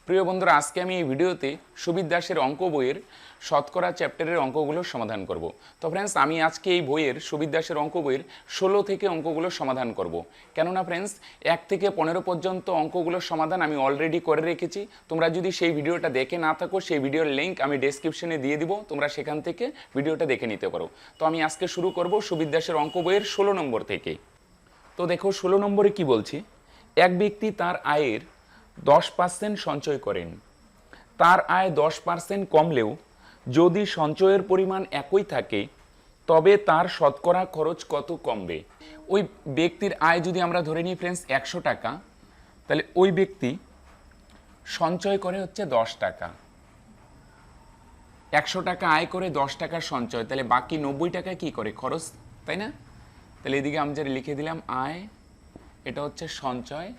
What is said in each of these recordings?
প্রিয় বন্ধুরা, আজকে আমি এই ভিডিওতে সুবিদ দাসের অঙ্ক বইয়ের শতকরা চ্যাপ্টারের অঙ্কগুলো সমাধান করব। তো ফ্রেন্ডস, আমি আজকে এই বইয়ের সুবিদ দাসের অঙ্ক বইয়ের 16 থেকে অঙ্কগুলো সমাধান করব। কেননা ফ্রেন্ডস, 1 থেকে 15 পর্যন্ত অঙ্কগুলোর সমাধান আমি অলরেডি করে রেখেছি। তোমরা যদি সেই ভিডিওটা দেখে না থাকো, সেই ভিডিওর লিঙ্ক আমি ডেসক্রিপশনে দিয়ে দিব, তোমরা সেখান থেকে ভিডিওটা দেখে নিতে পারো। তো আমি আজকে শুরু করব সুবিদ দাসের অঙ্ক বইয়ের 16 নম্বর থেকে। তো দেখো 16 নম্বরে কি বলছি, এক ব্যক্তি তার আয়ের 10% সঞ্চয় করেন। তার আয় 10% কমলেও যদি সঞ্চয়ের পরিমাণ একই থাকে তবে তার শতকরা খরচ কত কমবে। ওই ব্যক্তির আয় যদি আমরা ধরে নিই ফ্রেন্ডস 100 টাকা, তাহলে ওই ব্যক্তি সঞ্চয় করে হচ্ছে 10 টাকা। 100 টাকা আয় করে 10 টাকার সঞ্চয়, তাহলে বাকি 90 টাকা কি করে খরচ, তাই না? তাহলে এদিকে আমি যেটা লিখে দিলাম আয়, এটা হচ্ছে সঞ্চয়।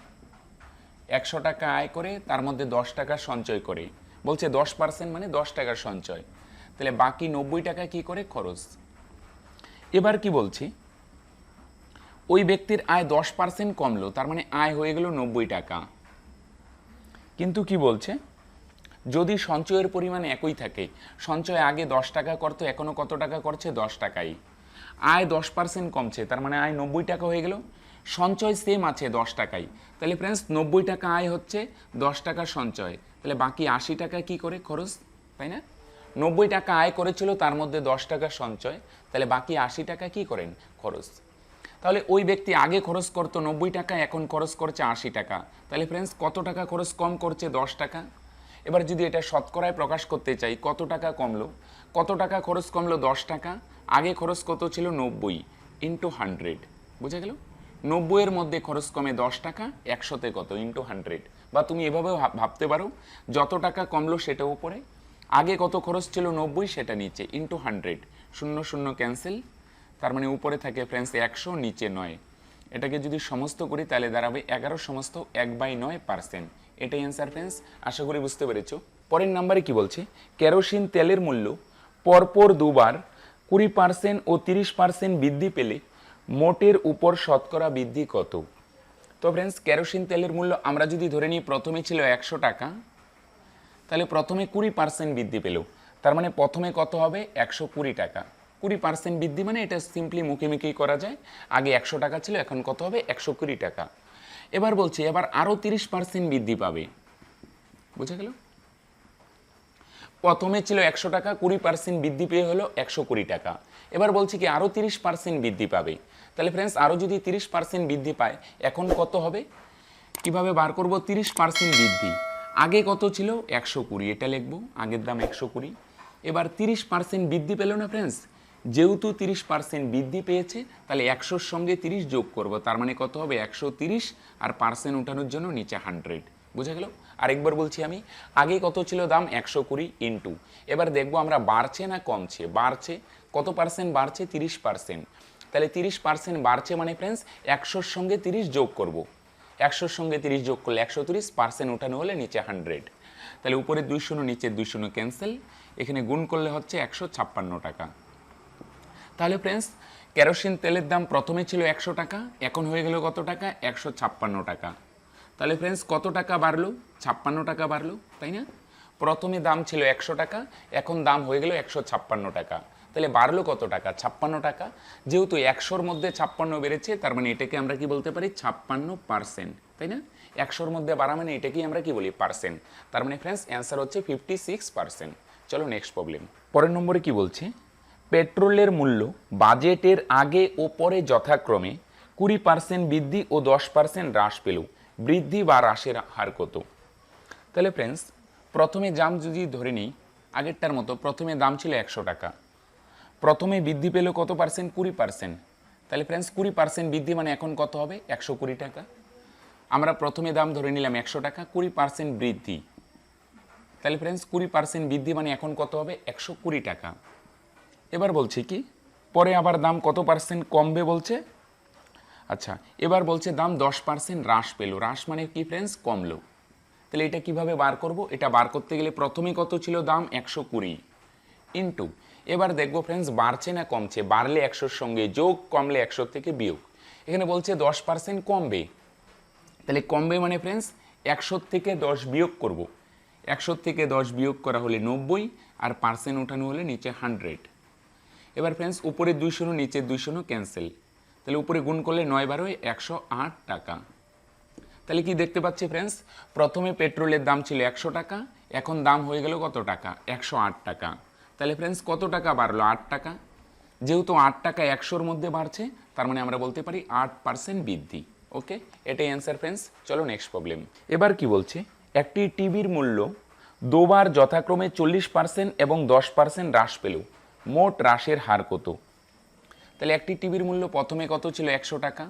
100 টাকা আয় করে তার মধ্যে 10 টাকা সঞ্চয় করে, বলছে 10% মানে 10 টাকার সঞ্চয়, তাহলে বাকি 90 টাকা কি করে খরচ। এবার কি বলছি, ওই ব্যক্তির আয় 10% কমলো, তার মানে আয় হয়ে গেল 90 টাকা। কিন্তু কি বলছে, যদি সঞ্চয়ের পরিমাণ একই থাকে, সঞ্চয় আগে 10 টাকা করতো, এখনো কত টাকা করছে 10 টাকাই, আয় 10% কমছে, তার মানে আয় 90 টাকা হয়ে গেল, সঞ্চয় সেম আছে 10 টাকাই। তাহলে ফ্রেন্ডস 90 টাকা আয় হচ্ছে 10 টাকা সঞ্চয়, তাহলে বাকি 80 টাকা কি করে খরচ, তাই না? 90 টাকা আয় করেছিল, তার মধ্যে 10 টাকা সঞ্চয়, তাহলে বাকি 80 টাকা কি করেন খরচ। তাহলে ওই ব্যক্তি আগে খরচ করতো 90 টাকা, এখন খরচ করছে 80 টাকা, তাহলে ফ্রেন্ডস কত টাকা খরচ কম করছে, 10 টাকা। এবার যদি এটা শতকরায় প্রকাশ করতে চাই, কত টাকা কমলো, কত টাকা খরচ কমলো, 10 টাকা। আগে খরচ কত ছিল 90 ইন্টু 100, বুঝে গেল? 90-এর মধ্যে খরচ কমে 10 টাকা, 100-তে কত ইন্টু 100। বা তুমি এভাবেও ভাবতে পারো, যত টাকা কমলো সেটা উপরে, আগে কত খরচ ছিল 90, সেটা নিচে ইন্টু 100, 0 0 ক্যান্সেল, তার মানে উপরে থাকে ফ্রেন্ডস 100, নিচে 9। এটাকে যদি সমস্ত করি তাহলে দাঁড়াবে 11 সমস্ত 1/9%। এটাই অ্যান্সার ফ্রেন্ডস, আশা করি বুঝতে পেরেছো। পরের নাম্বারে কি বলছে, কেরোসিন তেলের মূল্য পরপর দুবার 20% ও 30% বৃদ্ধি পেলে মোটের উপর শতকরা বৃদ্ধি কত। তো ফ্রেন্ডস, কেরোসিন তেলের মূল্য আমরা যদি ধরে নিই প্রথমে ছিল 100 টাকা, তাহলে প্রথমে 20% বৃদ্ধি পেল, তার মানে প্রথমে কত হবে 120 টাকা। 20% বৃদ্ধি মানে এটা সিম্পলি মুখে মুখেই করা যায়, আগে 100 টাকা ছিল, এখন কত হবে 120 টাকা। এবার বলছি এবার আরও 30% বৃদ্ধি পাবে, বুঝা গেল? প্রথমে ছিল 100 টাকা, 20% বৃদ্ধি পেয়ে হলো 120 টাকা। এবার বলছি কি আরও 30% বৃদ্ধি পাবে, তাহলে ফ্রেন্ডস আরও যদি 30% বৃদ্ধি পায়, এখন কত হবে, কিভাবে বার করব 30% বৃদ্ধি। আগে কত ছিল 120, এটা লিখবো, আগের দাম 120। এবার 30% বৃদ্ধি পেল না ফ্রেন্ডস, যেহেতু 30% বৃদ্ধি পেয়েছে, তাহলে 100-র সঙ্গে 30 যোগ করব, তার মানে কত হবে 130, আর পার্সেন্ট উঠানোর জন্য নিচে 100, বুঝা গেল? আরেকবার বলছি আমি, আগে কত ছিল দাম 120 ইন্টু, এবার দেখবো আমরা বাড়ছে না কমছে, বাড়ছে, কত পার্সেন্ট বাড়ছে 30%, তাহলে 30% বাড়ছে মানে ফ্রেন্ডস 100-র সঙ্গে 30 যোগ করব, 100-র সঙ্গে 30 যোগ করলে 130, উঠানো হলে নিচে 100, তাহলে উপরে 2 শূন্য নিচে 2 শূন্য ক্যান্সেল, এখানে গুণ করলে হচ্ছে 156 টাকা। তাহলে ফ্রেন্ডস কেরোসিন তেলের দাম প্রথমে ছিল 100 টাকা, এখন হয়ে গেল কত টাকা 156 টাকা। তাহলে ফ্রেন্ডস কত টাকা বাড়লো, 56 টাকা বাড়লো, তাই না? প্রথমে দাম ছিল 100 টাকা, এখন দাম হয়ে গেল 156 টাকা, তাহলে বাড়লো কত টাকা 56 টাকা। যেহেতু 100-র মধ্যে 56 বেড়েছে, তার মানে এটাকে আমরা কি বলতে পারি 56%, তাই না? 100-র মধ্যে বাড়া মানে এটাকেই আমরা কি বলি পার্সেন্ট, তার মানে ফ্রেন্ডস অ্যান্সার হচ্ছে 56%। চলো নেক্সট প্রবলেম। পরের নম্বরে কি বলছে, পেট্রোলের মূল্য বাজেটের আগে ও পরে যথাক্রমে 20% বৃদ্ধি ও 10% হ্রাস পেল, বৃদ্ধি বা হ্রাসের হার কত। তাহলে ফ্রেন্ডস প্রথমে দাম যদি ধরে নিই আগেরটার মতো, প্রথমে দাম ছিল 100 টাকা, প্রথমে বৃদ্ধি পেল কত পার্সেন্ট 20%, তাহলে ফ্রেন্ডস 20% বৃদ্ধি মানে এখন কত হবে 120 টাকা। আমরা প্রথমে দাম ধরে নিলাম 100 টাকা, 20% বৃদ্ধি, তাহলে ফ্রেন্ডস 20% বৃদ্ধি মানে এখন কত হবে 120 টাকা। এবার বলছি কি পরে আবার দাম কত পার্সেন্ট কমবে বলছে, আচ্ছা এবার বলছে দাম 10% হ্রাস পেল, হ্রাস মানে কি ফ্রেন্ডস কমলো। তাহলে এটা কিভাবে বার করব, এটা বার করতে গেলে প্রথমে কত ছিল দাম 120 ইন্টু, এবার দেখবো ফ্রেন্ডস বাড়ছে না কমছে, বাড়লে 100-র সঙ্গে যোগ, কমলে 100 থেকে বিয়োগ। এখানে বলছে 10% কমবে, তাহলে কমবে মানে ফ্রেন্ডস 100 থেকে 10 বিয়োগ করব, 100 থেকে 10 বিয়োগ করা হলে 90, আর পার্সেন্ট উঠানো হলে নিচে 100। এবার ফ্রেন্ডস উপরে 200 নিচে 200 ক্যান্সেল, তাহলে উপরে গুণ করলে 9 × 12 108 টাকা। তাহলে কি দেখতে পাচ্ছি ফ্রেন্ডস, প্রথমে পেট্রোলের দাম ছিল 100 টাকা, এখন দাম হয়ে গেল কত টাকা, 108 টাকা। তাহলে ফ্রেন্ডস কত টাকা বাড়লো, 8 টাকা। যেহেতু 8 টাকা 100-র মধ্যে বাড়ছে, তার মানে আমরা বলতে পারি 8% বৃদ্ধি। ওকে, এটাই অ্যান্সার ফ্রেন্ডস। চলো নেক্সট প্রবলেম। এবার কি বলছে, একটি টিভির মূল্য দুবার যথাক্রমে 40% এবং 10% হ্রাস পেল, মোট হ্রাসের হার কত? তাহলে একটি টিভির মূল্য প্রথমে কত ছিল, 100 টাকা।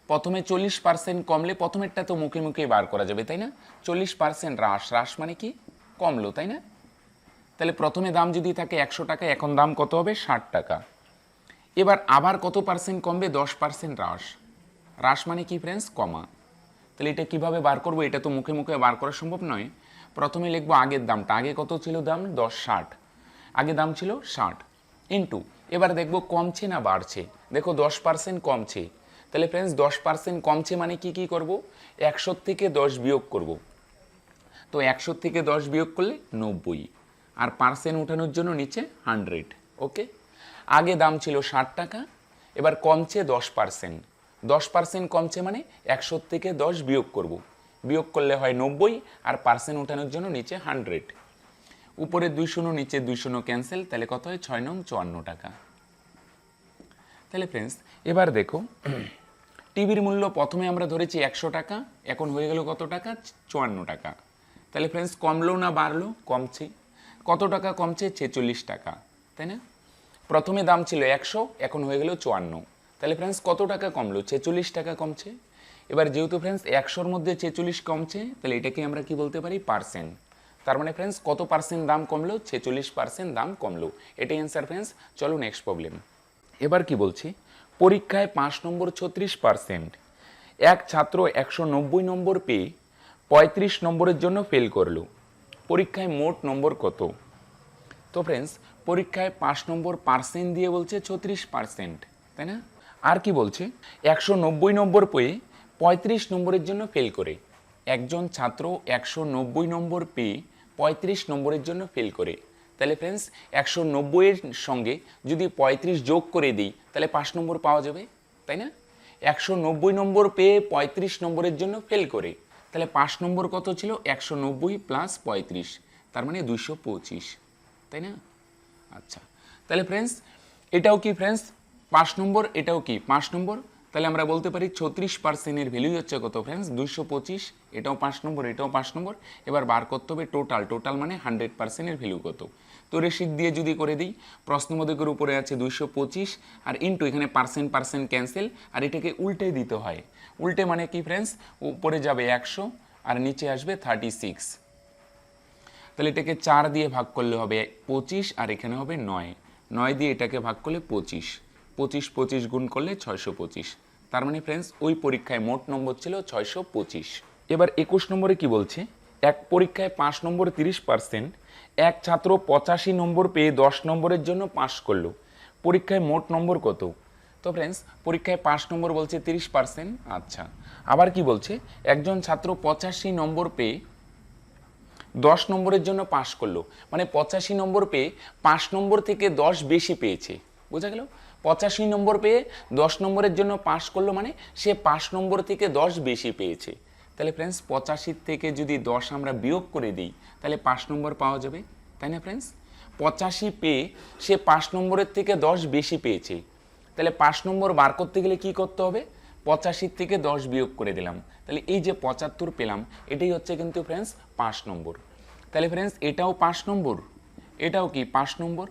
প্রথমে 40% কমলে, প্রথমেরটা তো মুখে মুখে বার করা যাবে, তাই না? 40% হ্রাস মানে কি, কমলো, তাই না? তাহলে প্রথমে দাম যদি থাকে 100 টাকা, এখন দাম কত হবে, 60 টাকা। এবার আবার কত পার্সেন্ট কমবে, 10% হ্রাস মানে কি ফ্রেন্ডস, কমা। তাহলে এটা কিভাবে বার করবো, এটা তো মুখে মুখে বার করা সম্ভব নয়। প্রথমে লিখবো আগের দামটা, আগে কত ছিল দাম, 60, আগে দাম ছিল 60 ইন্টু, এবার দেখবো কমছে না বাড়ছে, দেখো 10% কমছে। তাহলে ফ্রেন্ডস 10% কমছে মানে কি করব, 100 থেকে 10 বিয়োগ করব। তো 100 থেকে 10 বিয়োগ করলে 90, আর পার্সেন্ট উঠানোর জন্য নিচে 100। ওকে, আগে দাম ছিল 60 টাকা, এবার কমছে 10%। 10% কমছে মানে 100 থেকে 10 বিয়োগ করব, বিয়োগ করলে হয় 90, আর পার্সেন্ট উঠানোর জন্য নিচে 100। উপরে 200 নিচে 200 ক্যান্সেল, তাহলে কত হয়, 6 নং 54 টাকা। তাহলে ফ্রেন্ডস এবার দেখো, টিভির মূল্য প্রথমে আমরা ধরেছি 100 টাকা, এখন হয়ে গেল কত টাকা, 54 টাকা। তাহলে ফ্রেন্ডস কমলো না বাড়লো, কমছে। কত টাকা কমছে, 46 টাকা, তাই না? প্রথমে দাম ছিল 100, এখন হয়ে গেল 54। তাহলে ফ্রেন্ডস কত টাকা কমলো, 46 টাকা কমছে। এবার যেহেতু ফ্রেন্ডস 100-র মধ্যে 46 কমছে, তাহলে এটাকে আমরা কি বলতে পারি, পার্সেন্ট। তার মানে ফ্রেন্ডস কত পার্সেন্ট দাম কমলো, 46% দাম কমলো। এটাই অ্যান্সার ফ্রেন্ডস। চলো নেক্সট প্রবলেম। এবার কি বলছি, পরীক্ষায় 5 নম্বর 36%, এক ছাত্র 190 নম্বর পেয়ে 35 নম্বরের জন্য ফেল করলো, পরীক্ষায় মোট নম্বর কত? তো ফ্রেন্ডস পরীক্ষায় 5 নম্বর পার্সেন্ট দিয়ে বলছে 36%, তাই না? আর কি বলছে, 190 নম্বর পেয়ে 35 নম্বরের জন্য ফেল করে, একজন ছাত্র 190 নম্বর পেয়ে 35 নম্বরের জন্য ফেল করে। তাহলে ফ্রেন্ডস 190 এর সঙ্গে যদি 35 যোগ করে দিই, তাহলে 5 নম্বর পাওয়া যাবে, তাই না? 190 নম্বর পেয়ে 35 নম্বরের জন্য ফেল করে, তাহলে 5 নম্বর কত ছিল, 190 প্লাস 35, তার মানে 225, তাই না? আচ্ছা, তাহলে ফ্রেন্ডস এটাও কি ফ্রেন্ডস 5 নম্বর, এটাও কি 5 নম্বর। তাহলে আমরা বলতে পারি 36%-এর ভ্যালুই হচ্ছে কত ফ্রেন্ডস, 225। এটাও 5 নম্বর, এটাও 5 নম্বর। এবার বার করতে হবে টোটাল মানে 100%-এর ভ্যালু কত। তো রেশিক দিয়ে যদি করে দিই, প্রশ্নবোধকের উপরে আছে 225, আর ইন্টু এখানে পার্সেন্ট ক্যান্সেল, আর এটাকে উল্টে দিতে হয়। উল্টে মানে কি ফ্রেন্ডস, উপরে যাবে 100 আর নিচে আসবে 36। তাহলে এটাকে 4 দিয়ে ভাগ করলে হবে 25, আর এখানে হবে 9 দিয়ে এটাকে ভাগ করলে 25 গুণ করলে 625। তার মানে ফ্রেন্ডস ওই পরীক্ষায় মোট নম্বর ছিল 625। এবার 21 নম্বরে কি বলছে, এক পরীক্ষায় 5 নম্বর 30%, এক ছাত্র 85 নম্বর পেয়ে 10 নম্বরের জন্য পাস করলো, পরীক্ষায় মোট নম্বর কত? তো ফ্রেন্ডস পরীক্ষায় 5 নম্বর বলছে 30%। আচ্ছা, আবার কি বলছে, একজন ছাত্র 85 নম্বর পেয়ে 10 নম্বরের জন্য পাস করলো, মানে 85 নম্বর পেয়ে 5 নম্বর থেকে 10 বেশি পেয়েছে, বোঝা গেল? 85 নম্বর পেয়ে 10 নম্বরের জন্য পাস করলো, মানে সে 5 নম্বর থেকে 10 বেশি পেয়েছে। তাহলে ফ্রেন্ডস 85 থেকে যদি 10 আমরা বিয়োগ করে দিই, তাহলে 5 নম্বর পাওয়া যাবে, তাই না ফ্রেন্ডস? 85 পেয়ে সে 5 নম্বরের থেকে 10 বেশি পেয়েছে, তাহলে 5 নম্বর বার করতে গেলে কি করতে হবে, 85 থেকে 10 বিয়োগ করে দিলাম, তাহলে এই যে 75 পেলাম, এটাই হচ্ছে কিন্তু ফ্রেন্ডস 5 নম্বর। তাহলে ফ্রেন্ডস এটাও 5 নম্বর, এটাও কি 5 নম্বর।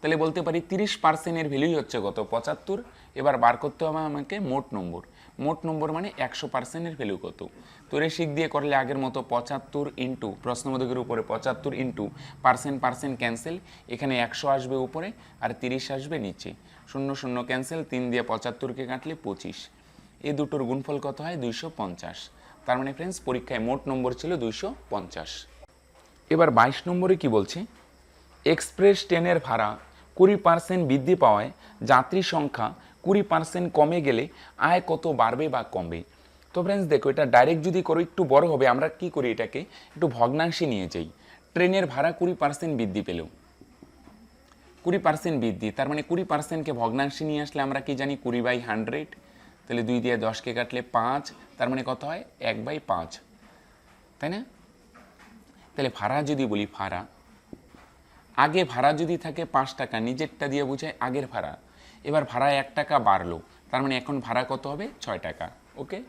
তাহলে বলতে পারি 30%-এর ভ্যালুই হচ্ছে কত, 75। এবার বার করতে হবে আমাকে মোট নম্বর মানে 100%-এর ভ্যালু কত। তো রেশিক দিয়ে করলে আগের মতো 75 ইন্টু প্রশ্নবোধকের উপরে 75 ইন্টু পার্সেন্ট ক্যান্সেল, এখানে 100 আসবে উপরে আর 30 আসবে নিচে, 0 ক্যান্সেল, 3 দিয়ে 75-কে কাটলে 25, এই দুটোর গুণফল কত হয়, 250। তার মানে ফ্রেন্ডস পরীক্ষায় মোট নম্বর ছিল 250। এবার 22 নম্বরে কি বলছে, এক্সপ্রেস ট্রেনের ভাড়া 20% বৃদ্ধি পাওয়ায় যাত্রী সংখ্যা 20% কমে গেলে আয় কত বাড়বে বা কমবে? তো তো ফ্রেন্ডস দেখো, এটা ডাইরেক্ট যদি করো একটু বড় হবে। আমরা কি করি, এটাকে একটু ভগ্নাংশে নিয়ে যাই। ট্রেনের ভাড়া 20% বৃদ্ধি পেল, 20% বৃদ্ধি, তার মানে 20%কে ভগ্নাংশে নিয়ে আসলে আমরা কি জানি 20/100, তাহলে 2 দিয়ে 10কে কাটলে 5, তার মানে কত হয় 1/5, তাই না? তাহলে ভাড়া যদি বলি, ভাড়া আগে ভাড়া যদি থাকে 5 টাকা, নিজেরটা দিয়ে বোঝায় আগের ভাড়া, এবার ভাড়া 1 টাকা বাড়লো, তার মানে এখন ভাড়া কত হবে 6 টাকা। ওকে,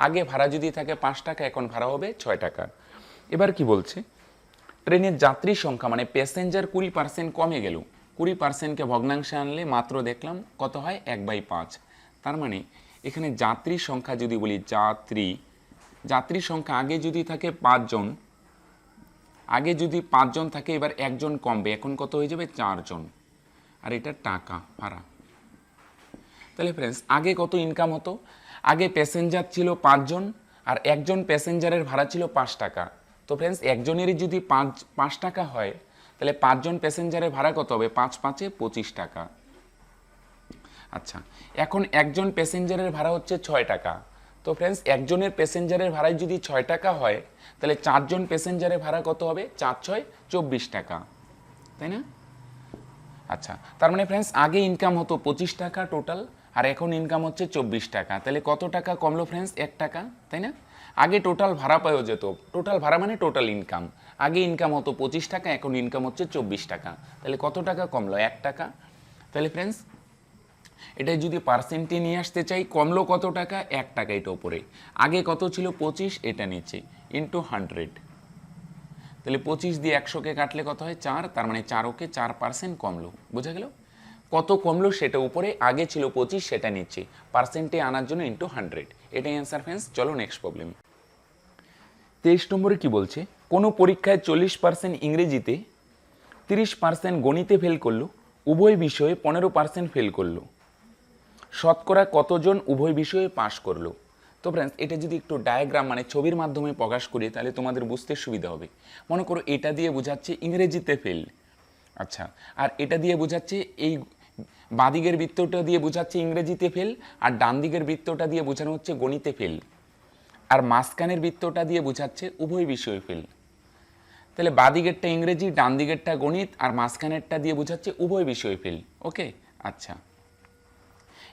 আগে ভাড়া যদি থাকে 5 টাকা, এখন ভাড়া হবে 6 টাকা। এবার কি বলছে, ট্রেনের যাত্রী সংখ্যা মানে প্যাসেঞ্জার 20% কমে গেল, 20%কে ভগ্নাংশে আনলে মাত্র দেখলাম কত হয় 1/5, তার মানে এখানে যাত্রী সংখ্যা যদি বলি, যাত্রী সংখ্যা আগে যদি থাকে 5 জন, আগে যদি 5 জন থাকে, এবার একজন কমবে, এখন কত হয়ে যাবে 4 জন, আর এটা টাকা ভাড়া। তাহলে ফ্রেন্ডস আগে কত ইনকাম হতো, আগে প্যাসেঞ্জার ছিল 5 জন, আর একজন প্যাসেঞ্জারের ভাড়া ছিল 5 টাকা। তো ফ্রেন্ডস একজনেরই যদি 5 টাকা হয়, তাহলে 5 জন প্যাসেঞ্জারের ভাড়া কত হবে, 5 5 25 টাকা। আচ্ছা, এখন একজন প্যাসেঞ্জারের ভাড়া হচ্ছে 6 টাকা। তো ফ্রেন্ডস একজনের প্যাসেঞ্জারের ভাড়ায় যদি 6 টাকা হয়, তাহলে 4 জন প্যাসেঞ্জারের ভাড়া কত হবে, 4 6 24 টাকা, তাই না? আচ্ছা, তার মানে ফ্রেন্ডস আগে ইনকাম হতো 25 টাকা টোটাল, আর এখন ইনকাম হচ্ছে 24 টাকা। তাহলে কত টাকা কমলো ফ্রেন্ডস, 1 টাকা, তাই না? আগে টোটাল ভাড়া পাওয়া যেত, টোটাল ভাড়া মানে টোটাল ইনকাম, আগে ইনকাম হতো 25 টাকা, এখন ইনকাম হচ্ছে 24 টাকা। তাহলে কত টাকা কমলো, 1 টাকা। তাহলে ফ্রেন্ডস এটা যদি পার্সেন্টে নিয়ে আসতে চাই, কমলো কত টাকা, 1 টাকা। এটা উপরে আগে কত ছিল 25, এটা নিচে ইন্টু 100, তাহলে 25 দিয়ে 100কে কাটলে কত হয় 4, তার মানে 4কে 4% কমলো। বোঝা গেল কত কমলো, সেটা উপরে, আগে ছিল 25 সেটা নিচে, পার্সেন্টে আনার জন্য ইন্টু 100, এটাই অ্যান্সার ফ্রেন্ডস। চলো নেক্সট প্রবলেম। 23 নম্বরে কি বলছে, কোনো পরীক্ষায় 40% ইংরেজিতে, 30% গণিতে ফেল করলো, উভয় বিষয়ে 15% ফেল করলো, শতকরা কতজন উভয় বিষয়ে পাশ করলো? তো ফ্রেন্ডস এটা যদি একটু ডায়াগ্রাম মানে ছবির মাধ্যমে প্রকাশ করি, তাহলে তোমাদের বুঝতে সুবিধা হবে। মনে করো এটা দিয়ে বোঝাচ্ছে ইংরেজিতে ফেল, আচ্ছা, আর এটা দিয়ে বোঝাচ্ছে, এই বাদিকের বৃত্তটা দিয়ে বোঝাচ্ছে ইংরেজিতে ফেল, আর ডান দিকের বৃত্তটা দিয়ে বোঝানো হচ্ছে গণিতে ফেল, আর মাঝখানের বৃত্তটা দিয়ে বোঝাচ্ছে উভয় বিষয়ে ফেল। তাহলে বাদিকেরটা ইংরেজি, ডান দিকেরটা গণিত, আর মাঝখানেরটা দিয়ে বোঝাচ্ছে উভয় বিষয়ে ফেল। ওকে, আচ্ছা,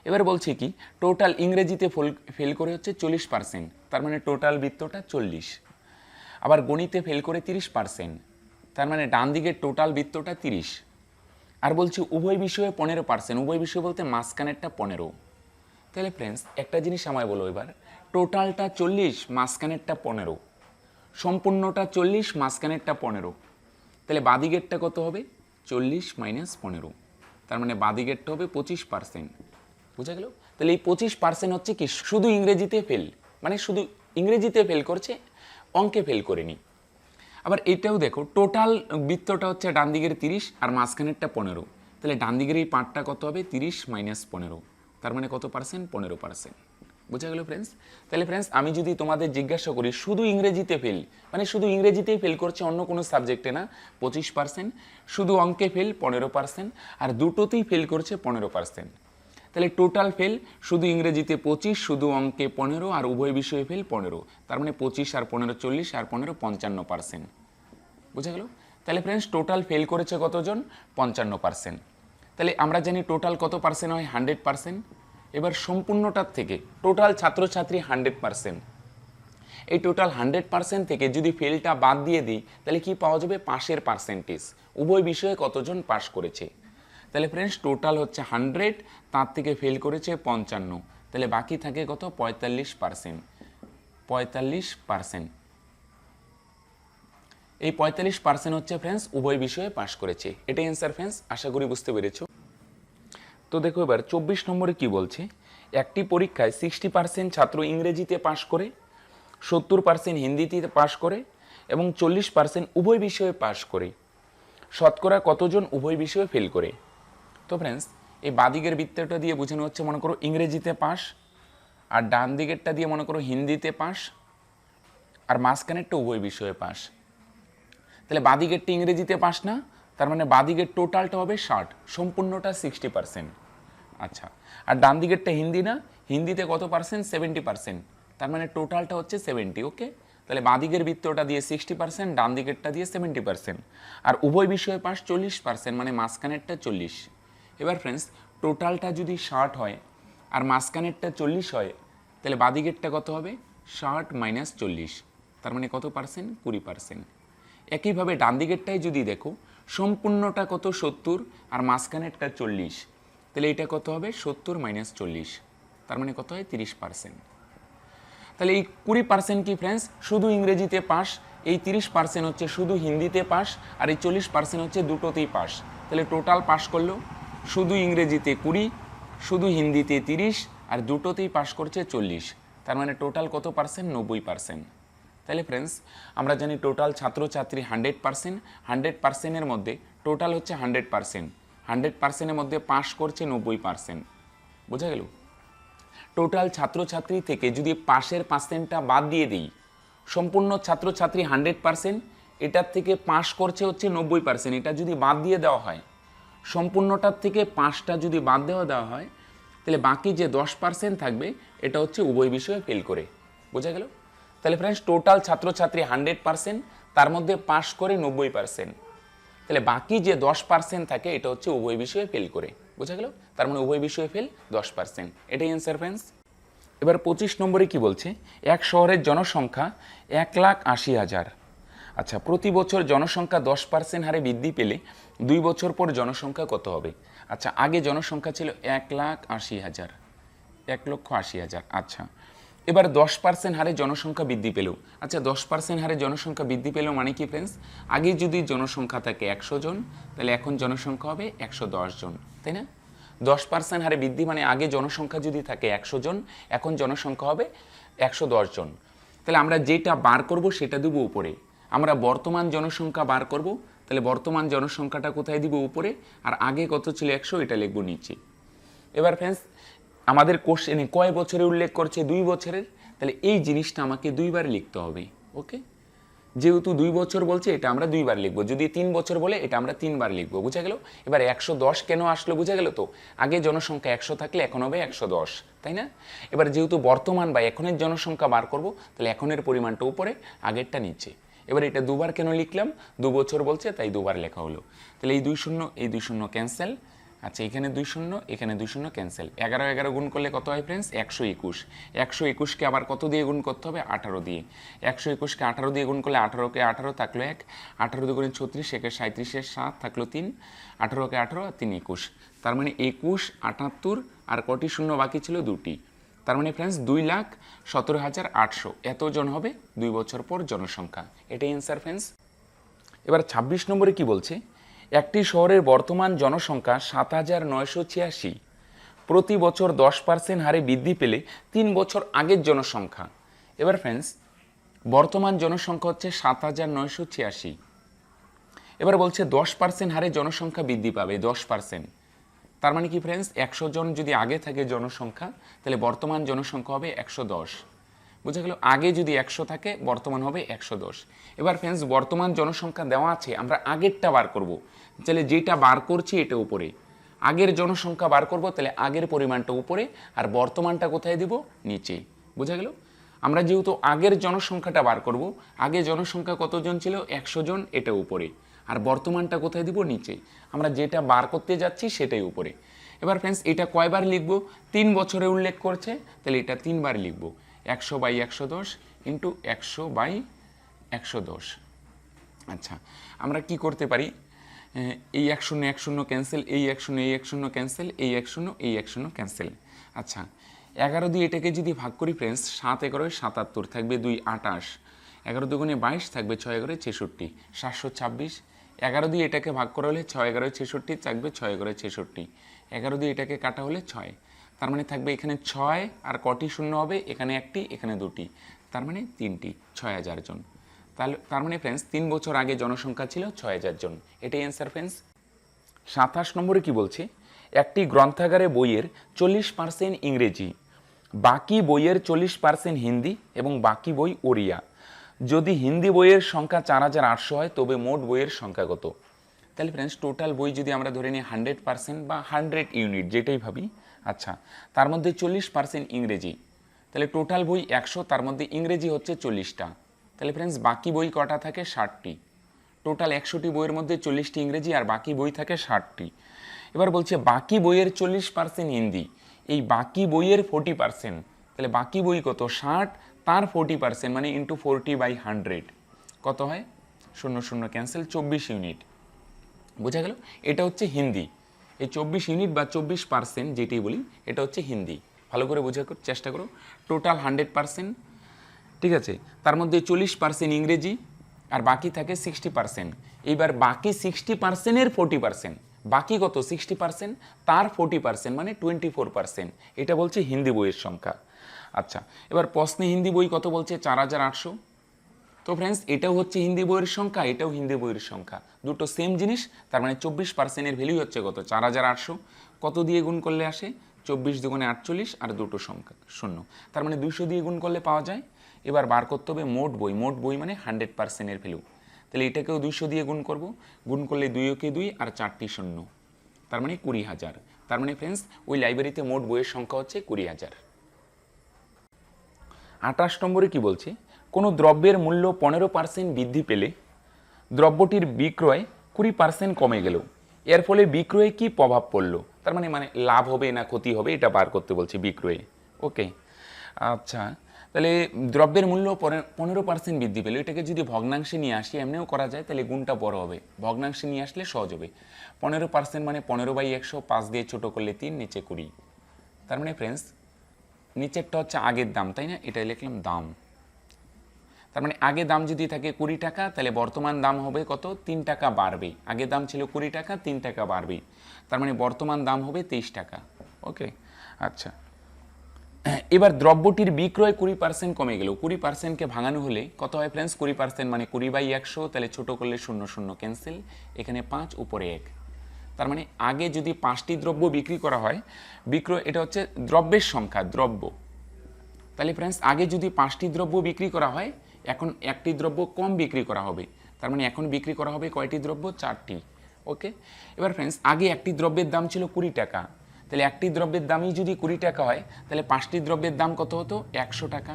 এবার বলছে কি, টোটাল ইংরেজিতে ফেল করে হচ্ছে 40%, তার মানে টোটাল বৃত্তটা 40, আবার গণিতে ফেল করে 30%, তার মানে ডান দিকের টোটাল বৃত্তটা 30, আর বলছি উভয় বিষয়ে 15%, উভয় বিষয় বলতে মাঝখানেরটা 15। তাহলে ফ্রেন্ডস একটা জিনিস আমায় বলো, এবার টোটালটা 40, মাঝখানেরটা 15, সম্পূর্ণটা 40, মাঝখানেরটা 15, তাহলে বাদিকেরটা কত হবে 40 - 15, তার মানে বাদিকেরটা হবে 25%। বুঝা গেল? তাহলে এই 25% হচ্ছে কি, শুধু ইংরেজিতে ফেল, মানে শুধু ইংরেজিতে ফেল করছে, অঙ্কে ফেল করেনি। আবার এটাও দেখো, টোটাল বৃত্তটা হচ্ছে ডান দিকের 30 আর মাঝখানেরটা 15, তাহলে ডান দিকের এই পার্টটা কত হবে 30 - 15, তার মানে কত পার্সেন্ট, 15%। বুঝা গেল ফ্রেন্ডস? তাহলে ফ্রেন্ডস আমি যদি তোমাদের জিজ্ঞাসা করি শুধু ইংরেজিতে ফেল, মানে শুধু ইংরেজিতেই ফেল করছে, অন্য কোনো সাবজেক্টে না, 25%, শুধু অঙ্কে ফেল 15%, আর দুটোতেই ফেল করছে 15%। তাহলে টোটাল ফেল শুধু ইংরেজিতে 25, শুধু অঙ্কে 15, আর উভয় বিষয়ে ফেল 15, তার মানে 25 আর 15 40, আর 15 55%। বুঝা গেল? তাহলে ফ্রেন্ডস টোটাল ফেল করেছে কতজন, 55%। তাহলে আমরা জানি টোটাল কত পার্সেন্ট হয়, 100%। এবার সম্পূর্ণটার থেকে টোটাল ছাত্রছাত্রী 100%, এই টোটাল 100% থেকে যদি ফেলটা বাদ দিয়ে দিই, তাহলে কি পাওয়া যাবে, পাশের পার্সেন্টেজ, উভয় বিষয়ে কতজন পাশ করেছে। তাহলে ফ্রেন্ডস টোটাল হচ্ছে 100, তার থেকে ফেল করেছে 55, তাহলে বাকি থাকে কত, 45%। 45%, এই 45% হচ্ছে ফ্রেন্ডস উভয় বিষয়ে পাশ করেছে। এটাই অ্যান্সার ফ্রেন্ডস, আশা করি বুঝতে পেরেছো। তো দেখো এবার 24 নম্বরে কি বলছে, একটি পরীক্ষায় 60% ছাত্র ইংরেজিতে পাশ করে, 70% হিন্দিতে পাশ করে, এবং 40% উভয় বিষয়ে পাশ করে, শতকরা কতজন উভয় বিষয়ে ফেল করে? তো ফ্রেন্ডস এই বাদিকের বৃত্তটা দিয়ে বোঝানো হচ্ছে, মনে করো ইংরেজিতে পাস, আর ডান দিকেরটা দিয়ে মনে করো হিন্দিতে পাস, আর মাঝখানেরটা উভয় বিষয়ে পাস। তাহলে বাদিকেরটা ইংরেজিতে পাস না, তার মানে বাদিকের টোটালটা হবে 60, সম্পূর্ণটা 60%। আচ্ছা, আর ডান দিকেরটা হিন্দি না, হিন্দিতে কত পার্সেন্ট, 70%, তার মানে টোটালটা হচ্ছে 70। ওকে, তাহলে বাঁদিকের বৃত্তটা দিয়ে 60%, ডান দিকেরটা দিয়ে 70%, আর উভয় বিষয়ে পাস 40%, মানে মাঝখানেরটা 40। এবার ফ্রেন্ডস টোটালটা যদি 60 হয় আর মাঝখানেরটা 40 হয়, তাহলে বাঁদিকেরটা কত হবে? 60 মাইনাস 40, তার মানে কত পার্সেন্ট? 20%। একইভাবে ডান দিকেরটাই যদি দেখো, সম্পূর্ণটা কত? 70, আর মাঝখানেরটা 40, তাহলে এটা কত হবে? 70 মাইনাস 40, তার মানে কত হয়? 30%। তাহলে এই 20% কি ফ্রেন্ডস শুধু ইংরেজিতে পাস, এই 30% হচ্ছে শুধু হিন্দিতে পাস, আর এই 40% হচ্ছে দুটোতেই পাস। তাহলে টোটাল পাস করলো শুধু ইংরেজিতে 20, শুধু হিন্দিতে 30, আর দুটোতেই পাস করছে 40, তার মানে টোটাল কত পার্সেন্ট? 90%। তাহলে ফ্রেন্ডস আমরা জানি টোটাল ছাত্রছাত্রী 100%, 100%-এর মধ্যে টোটাল হচ্ছে 100%, 100%-এর মধ্যে পাস করছে 90%। বোঝা গেল? টোটাল ছাত্রছাত্রী থেকে যদি পাশের পার্সেন্টটা বাদ দিয়ে দিই, সম্পূর্ণ ছাত্রছাত্রী 100%, এটার থেকে পাস করছে হচ্ছে 90%, এটা যদি বাদ দিয়ে দেওয়া হয়, সম্পূর্ণটার থেকে 5টা যদি বাদ দেওয়া হয়, তাহলে বাকি যে 10% থাকবে এটা হচ্ছে উভয় বিষয়ে ফেল করে। বোঝা গেল? তাহলে ফ্রেন্ডস টোটাল ছাত্রছাত্রী 100%, তার মধ্যে পাস করে 90%, তাহলে বাকি যে 10% থাকে এটা হচ্ছে উভয় বিষয়ে ফেল করে। বোঝা গেল? তার মানে উভয় বিষয়ে ফেল 10%, এটাই অ্যান্সার ফ্রেন্ডস। এবার 25 নম্বরে কি বলছে? এক শহরের জনসংখ্যা 1,80,000। আচ্ছা, প্রতি বছর জনসংখ্যা 10% হারে বৃদ্ধি পেলে 2 বছর পর জনসংখ্যা কত হবে? আচ্ছা, আগে জনসংখ্যা ছিল 1,80,000, 1,80,000। আচ্ছা, এবার 10% হারে জনসংখ্যা বৃদ্ধি পেলেও, আচ্ছা 10% হারে জনসংখ্যা বৃদ্ধি পেলেও মানে কি ফ্রেন্ডস? আগে যদি জনসংখ্যা থাকে 100 জন, তাহলে এখন জনসংখ্যা হবে 110 জন, তাই না? 10% হারে বৃদ্ধি মানে আগে জনসংখ্যা যদি থাকে 100 জন, এখন জনসংখ্যা হবে 110 জন। তাহলে আমরা যেটা বার করব সেটা দেবো উপরে। আমরা বর্তমান জনসংখ্যা বার করব, তাহলে বর্তমান জনসংখ্যাটা কোথায় দিব? উপরে, আর আগে কত ছিল 100, এটা লিখব নিচে। এবার ফ্রেন্ডস আমাদের কোশ্চেনে কয় বছরে উল্লেখ করছে? 2 বছরের, তাহলে এই জিনিসটা আমাকে 2 বার লিখতে হবে। ওকে, যেহেতু 2 বছর বলছে এটা আমরা 2 বার লিখবো, যদি 3 বছর বলে এটা আমরা 3 বার লিখবো। বুঝা গেল? এবার 110 কেন আসলো বুঝা গেল তো? আগে জনসংখ্যা 100 থাকলে এখন হবে 110, তাই না? এবার যেহেতু বর্তমান বা এখনের জনসংখ্যা বার করব, তাহলে এখনের পরিমাণটা উপরে, আগেরটা নিচে। এবার এটা 2 বার কেন লিখলাম? 2 বছর বলছে তাই 2 বার লেখা হলো। তাহলে এই 2 শূন্য, এই 2 শূন্য ক্যান্সেল। আচ্ছা, এখানে 2 শূন্য, এখানে 2 শূন্য ক্যান্সেল। 11 11 গুণ করলে কত হয় ফ্রেন্ডস? 121। 121কে আবার কত দিয়ে গুণ করতে হবে? 18 দিয়ে। 121কে 18 দিয়ে গুণ করলে 18কে 18 থাকলো 1, 18 দুগুণে 36, একে 37, 7 থাকলো 3, 18কে 18 আর 3 21, তার মানে 21, 78, আর কটি শূন্য বাকি ছিল? 2টি। তার মানে ফ্রেন্ডস 2,17,800 এতজন হবে 2 বছর পর জনসংখ্যা। এটাই অ্যান্সার ফ্রেন্ডস। এবার 26 নম্বরে কি বলছে? একটি শহরের বর্তমান জনসংখ্যা 7,986, প্রতি বছর 10% হারে বৃদ্ধি পেলে 3 বছর আগের জনসংখ্যা। এবার ফ্রেন্ডস বর্তমান জনসংখ্যা হচ্ছে 7,986, এবার বলছে 10% হারে জনসংখ্যা বৃদ্ধি পাবে, 10%। তার মানে কি ফ্রেন্ডস? 100 জন যদি আগে থাকে জনসংখ্যা, তাহলে বর্তমান জনসংখ্যা হবে 110। বুঝা গেল? আগে যদি 100 থাকে, বর্তমান হবে 110। এবার ফ্রেন্ডস বর্তমান জনসংখ্যা দেওয়া আছে, আমরা আগেরটা বার করব, তাহলে যেটা বার করছি এটা উপরে। আগের জনসংখ্যা বার করব, তাহলে আগের পরিমাণটা উপরে, আর বর্তমানটা কোথায় দিব? নিচে। বুঝা গেল? আমরা যেহেতু আগের জনসংখ্যাটা বার করব, আগে জনসংখ্যা কতজন ছিল? 100 জন, এটা উপরে, আর বর্তমানটা কোথায় দিব? নিচে। আমরা যেটা বার করতে যাচ্ছি সেটাই উপরে। এবার ফ্রেন্ডস এটা কয়বার লিখব? 3 বছরে উল্লেখ করছে, তাহলে এটা 3 বার লিখব। 100/110 ইন্টু 100/110। আচ্ছা, আমরা কি করতে পারি? এই 1 শূন্য 1 শূন্য ক্যান্সেল, এই 1 শূন্য এই 1 শূন্য ক্যান্সেল, এই 1 শূন্য এই 1 শূন্য ক্যান্সেল। আচ্ছা, 11 দিয়ে এটাকে যদি ভাগ করি ফ্রেন্ডস, 7 11 77, থাকবে 2 28, 11 দুগুণে 22, থাকবে 6 11 66, 726। 11 দিয়ে এটাকে ভাগ করা হলে 6 11 66, থাকবে 6 11 66। 11 দিয়ে এটাকে কাটা হলে 6, তার মানে থাকবে এখানে 6, আর কটি শূন্য হবে? এখানে একটি, এখানে দুটি, তার মানে 3টি, 6000 জন। তাহলে তার মানে ফ্রেন্ডস 3 বছর আগে জনসংখ্যা ছিল 6000 জন। এটাই অ্যান্সার ফ্রেন্ডস। 27 নম্বরে কি বলছে? একটি গ্রন্থাগারে বইয়ের 40% ইংরেজি, বাকি বইয়ের 40% হিন্দি এবং বাকি বই ওড়িয়া। যদি হিন্দি বইয়ের সংখ্যা 4800 হয়, তবে মোট বইয়ের সংখ্যা কত? তাহলে ফ্রেন্ডস টোটাল বই যদি আমরা ধরে নিই 100% বা 100 ইউনিট, যেটাই ভাবি, আচ্ছা তার মধ্যে 40% ইংরেজি, তাহলে টোটাল বই 100, তার মধ্যে ইংরেজি হচ্ছে 40টা। তাহলে ফ্রেন্ডস বাকি বই কটা থাকে? 60টি। টোটাল 100টি বইয়ের মধ্যে 40টি ইংরেজি আর বাকি বই থাকে 60টি। এবার বলছে বাকি বইয়ের 40% হিন্দি, এই বাকি বইয়ের 40%, তাহলে বাকি বই কত? 60, তার 40% মানে ইন্টু 40/100 কত হয়? 00 ক্যান্সেল, 24 ইউনিট। বোঝা গেল? এটা হচ্ছে হিন্দি। এই 24 ইউনিট বা 24% যেটি বলি এটা হচ্ছে হিন্দি। ভালো করে বোঝার চেষ্টা করো। টোটাল 100%, ঠিক আছে, তার মধ্যে 40% ইংরেজি আর বাকি থাকে 60%। এইবার বাকি 60%-এর 40%, বাকি কত? 60%, তার 40% মানে 24%। এটা বলছে হিন্দি বইয়ের সংখ্যা। আচ্ছা, এবার প্রশ্নে হিন্দি বই কত বলছে? 4800। তো ফ্রেন্ডস এটাও হচ্ছে হিন্দি বইয়ের সংখ্যা, এটাও হিন্দি বইয়ের সংখ্যা, দুটো সেম জিনিস। তার মানে 24%-এর ভ্যালু হচ্ছে কত? 4800। কত দিয়ে গুণ করলে আসে? 24 দুগুণে 48 আর দুটো সংখ্যা 0, তার মানে 200 দিয়ে গুণ করলে পাওয়া যায়। এবার বার করতে হবে মোট বই। মোট বই মানে 100%-এর ভ্যালু। তাহলে এটাকেও 200 দিয়ে গুণ করব। গুণ করলে 2 কে 2 আর 4টি 0, তার মানে 20,000। তার মানে ফ্রেন্ডস ওই লাইব্রেরিতে মোট বইয়ের সংখ্যা হচ্ছে 20,000। 28 নম্বরে কি বলছে? কোনো দ্রব্যের মূল্য 15% বৃদ্ধি পেলে দ্রব্যটির বিক্রয় 20% কমে গেল, এর ফলে বিক্রয়ে কি প্রভাব পড়লো? তার মানে লাভ হবে না ক্ষতি হবে, এটা বার করতে বলছে বিক্রয়ে। ওকে, আচ্ছা, তাহলে দ্রব্যের মূল্য 15% বৃদ্ধি পেল, এটাকে যদি ভগ্নাংশে নিয়ে আসি, এমনিও করা যায়, তাহলে গুণটা বড় হবে। ভগ্নাংশে নিয়ে আসলে সহজ হবে। 15% মানে 15/100, 5 দিয়ে ছোটো করলে 3, নিচে 20। তার মানে ফ্রেন্ডস নিচেরটা হচ্ছে আগের দাম, তাই না? এটা লিখলাম দাম। তার মানে আগে দাম যদি থাকে 20 টাকা, তাহলে বর্তমান দাম হবে কত? 3 টাকা বাড়বে। আগে দাম ছিল 20 টাকা, 3 টাকা বাড়বে, তার মানে বর্তমান দাম হবে 23 টাকা। ওকে, আচ্ছা, এবার দ্রব্যটির বিক্রয় 20% কমে গেল। 20%কে ভাঙানো হলে কত হয় ফ্রেন্ডস? 20% মানে 20/100, তাহলে ছোট করলে 00 ক্যান্সেল, এখানে 5 উপরে 1। তার মানে আগে যদি 5টি দ্রব্য বিক্রি করা হয়, বিক্রয়, এটা হচ্ছে দ্রব্যের সংখ্যা, দ্রব্য। তাহলে ফ্রেন্ডস আগে যদি 5টি দ্রব্য বিক্রি করা হয়, এখন একটি দ্রব্য কম বিক্রি করা হবে। তার মানে এখন বিক্রি করা হবে কয়টি দ্রব্য? 4টি। ওকে, এবার ফ্রেন্ডস আগে একটি দ্রব্যের দাম ছিল 20 টাকা, তাহলে একটি দ্রব্যের দামই যদি 20 টাকা হয়, তাহলে 5টি দ্রব্যের দাম কত হতো? 100 টাকা,